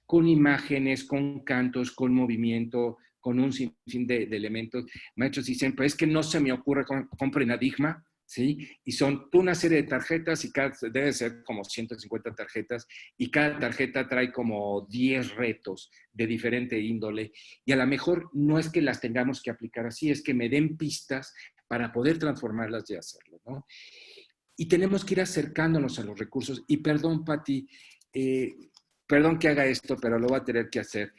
con imágenes, con cantos, con movimiento, con un sinfín de elementos. Maestros dicen, pues es que no se me ocurre, compren Adigma, ¿sí? Y son una serie de tarjetas y debe ser como 150 tarjetas y cada tarjeta trae como 10 retos de diferente índole y a lo mejor no es que las tengamos que aplicar así, es que me den pistas para poder transformarlas y hacerlo, ¿no? Y tenemos que ir acercándonos a los recursos. Y perdón, Patti, perdón que haga esto, pero lo voy a tener que hacer.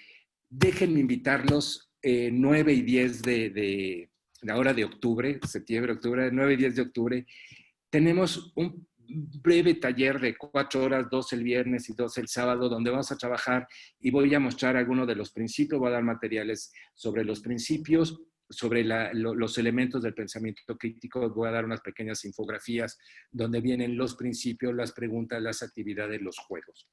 Déjenme invitarlos 9 y 10 de ahora de octubre, septiembre, octubre, 9 y 10 de octubre. Tenemos breve taller de 4 horas, 2 el viernes y 2 el sábado, donde vamos a trabajar y voy a mostrar algunos de los principios, voy a dar materiales sobre los principios, sobre los elementos del pensamiento crítico, voy a dar unas pequeñas infografías donde vienen los principios, las preguntas, las actividades, los juegos.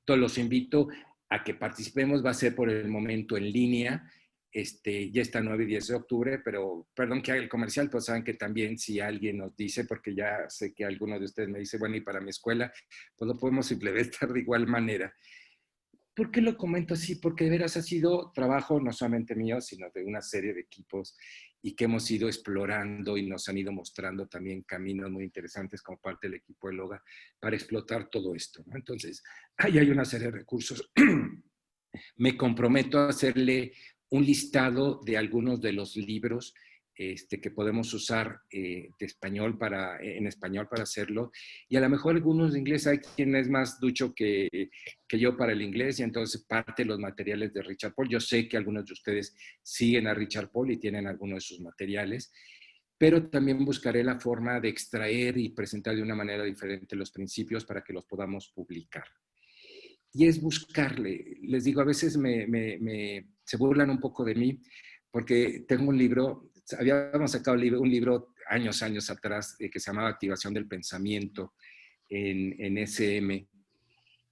Entonces los invito a que participemos, va a ser por el momento en línea, ya está 9 y 10 de octubre, pero perdón que haga el comercial, pues saben que también si alguien nos dice, porque ya sé que alguno de ustedes me dice, bueno, y para mi escuela, pues lo podemos implementar de igual manera. ¿Por qué lo comento así? Porque de veras ha sido trabajo no solamente mío, sino de una serie de equipos y que hemos ido explorando y nos han ido mostrando también caminos muy interesantes como parte del equipo de LOGA para explotar todo esto, ¿no? Entonces, ahí hay una serie de recursos. Me comprometo a hacerle un listado de algunos de los libros que podemos usar en español para hacerlo, y a lo mejor algunos de inglés. Hay quien es más ducho que yo para el inglés, y entonces parte de los materiales de Richard Paul. Yo sé que algunos de ustedes siguen a Richard Paul y tienen algunos de sus materiales, pero también buscaré la forma de extraer y presentar de una manera diferente los principios para que los podamos publicar. Y es buscarle. Les digo, a veces se burlan un poco de mí porque tengo un libro, habíamos sacado un libro años atrás que se llamaba Activación del Pensamiento en SM,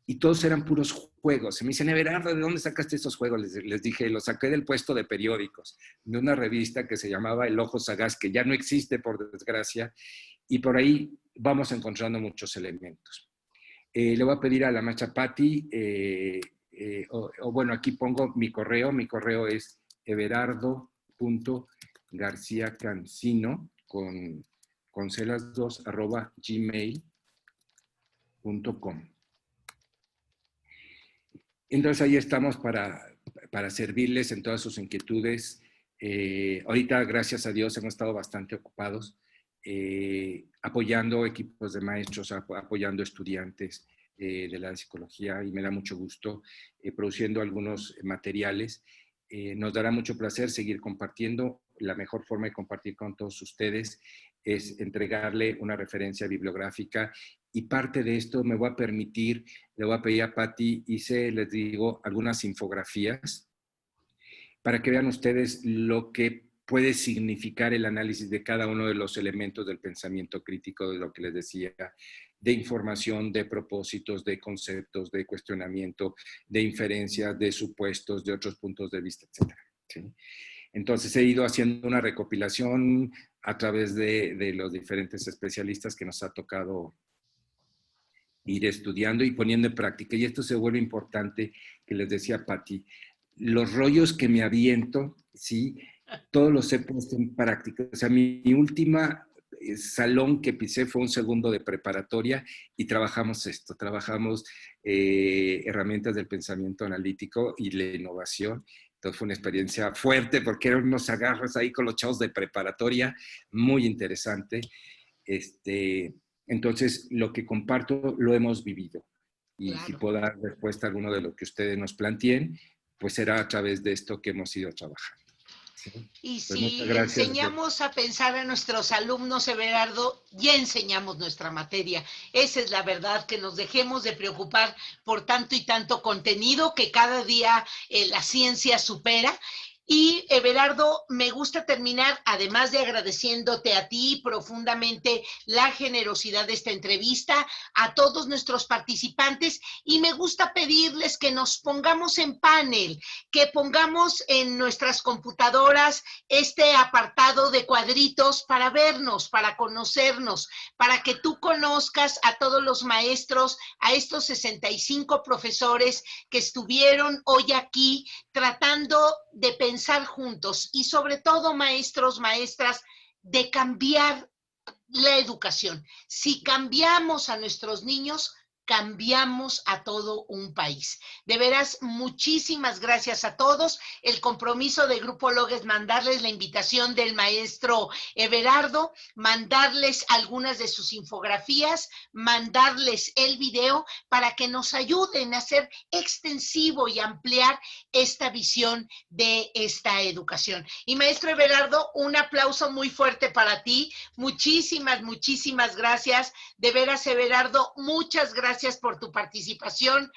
y todos eran puros juegos. Y me dicen, Everardo, ¿de dónde sacaste esos juegos? Les dije, los saqué del puesto de periódicos, de una revista que se llamaba El Ojo Sagaz, que ya no existe por desgracia, y por ahí vamos encontrando muchos elementos. Le voy a pedir a la maestra Patti, bueno, aquí pongo mi correo es everardo.garciacancino con celas 2 @gmail.com. Entonces ahí estamos para servirles en todas sus inquietudes. Ahorita, gracias a Dios, hemos estado bastante ocupados apoyando equipos de maestros, apoyando estudiantes de la psicología, y me da mucho gusto produciendo algunos materiales. Nos dará mucho placer seguir compartiendo. La mejor forma de compartir con todos ustedes es entregarle una referencia bibliográfica, y parte de esto me voy a permitir, le voy a pedir a Patti, les digo, algunas infografías para que vean ustedes lo que puede significar el análisis de cada uno de los elementos del pensamiento crítico, de lo que les decía, de información, de propósitos, de conceptos, de cuestionamiento, de inferencias, de supuestos, de otros puntos de vista, etc. ¿Sí? Entonces he ido haciendo una recopilación a través de los diferentes especialistas que nos ha tocado ir estudiando y poniendo en práctica. Y esto se vuelve importante, que les decía Patti, los rollos que me aviento, ¿sí? Todos los he puesto en práctica. O sea, mi última salón que pisé fue un segundo de preparatoria y trabajamos herramientas del pensamiento analítico y la innovación. Entonces fue una experiencia fuerte porque eran unos agarros ahí con los chavos de preparatoria, muy interesante. Entonces, lo que comparto lo hemos vivido. Y claro, si puedo dar respuesta a alguno de lo que ustedes nos planteen, pues será a través de esto que hemos ido trabajando. ¿Sí? Y pues si enseñamos a pensar a nuestros alumnos, Everardo, ya enseñamos nuestra materia. Esa es la verdad, que nos dejemos de preocupar por tanto y tanto contenido que cada día la ciencia supera. Y Everardo, me gusta terminar, además de agradeciéndote a ti profundamente la generosidad de esta entrevista, a todos nuestros participantes, y me gusta pedirles que nos pongamos en panel, que pongamos en nuestras computadoras este apartado de cuadritos para vernos, para conocernos, para que tú conozcas a todos los maestros, a estos 65 profesores que estuvieron hoy aquí tratando de pensar juntos, y sobre todo, maestros, maestras, de cambiar la educación. Si cambiamos a nuestros niños, cambiamos a todo un país. De veras, muchísimas gracias a todos. El compromiso de Grupo Log es mandarles la invitación del maestro Everardo, mandarles algunas de sus infografías, mandarles el video para que nos ayuden a hacer extensivo y ampliar esta visión de esta educación. Y maestro Everardo, un aplauso muy fuerte para ti. Muchísimas, muchísimas gracias. De veras, Everardo, muchas gracias por tu participación,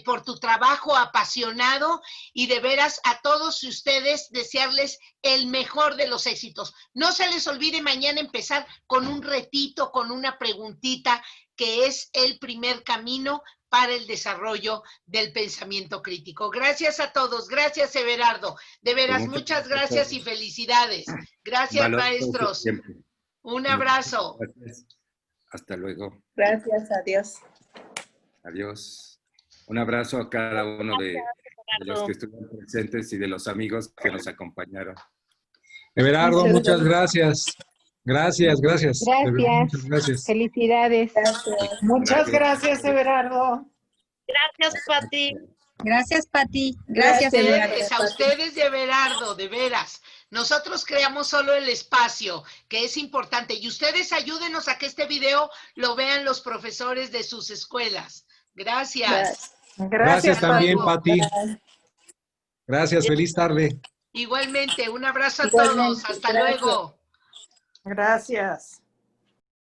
por tu trabajo apasionado y de veras a todos ustedes desearles el mejor de los éxitos. No se les olvide mañana empezar con un retito, con una preguntita que es el primer camino para el desarrollo del pensamiento crítico. Gracias a todos, gracias Everardo, de veras muchas gracias y felicidades. Gracias maestros, un abrazo. Gracias. Hasta luego. Gracias, adiós. Adiós. Un abrazo a cada uno de los que estuvieron presentes y de los amigos que nos acompañaron. Everardo, muchas gracias. Gracias. Gracias. Muchas gracias. Felicidades. Gracias. Muchas gracias, Everardo. Gracias, Pati. Gracias, Pati. Gracias, Everardo. A ustedes de Everardo, de veras. Nosotros creamos solo el espacio, que es importante. Y ustedes ayúdenos a que este video lo vean los profesores de sus escuelas. Gracias. Gracias también, Pati. Gracias, feliz tarde. Igualmente, un abrazo a todos. Hasta luego. Gracias.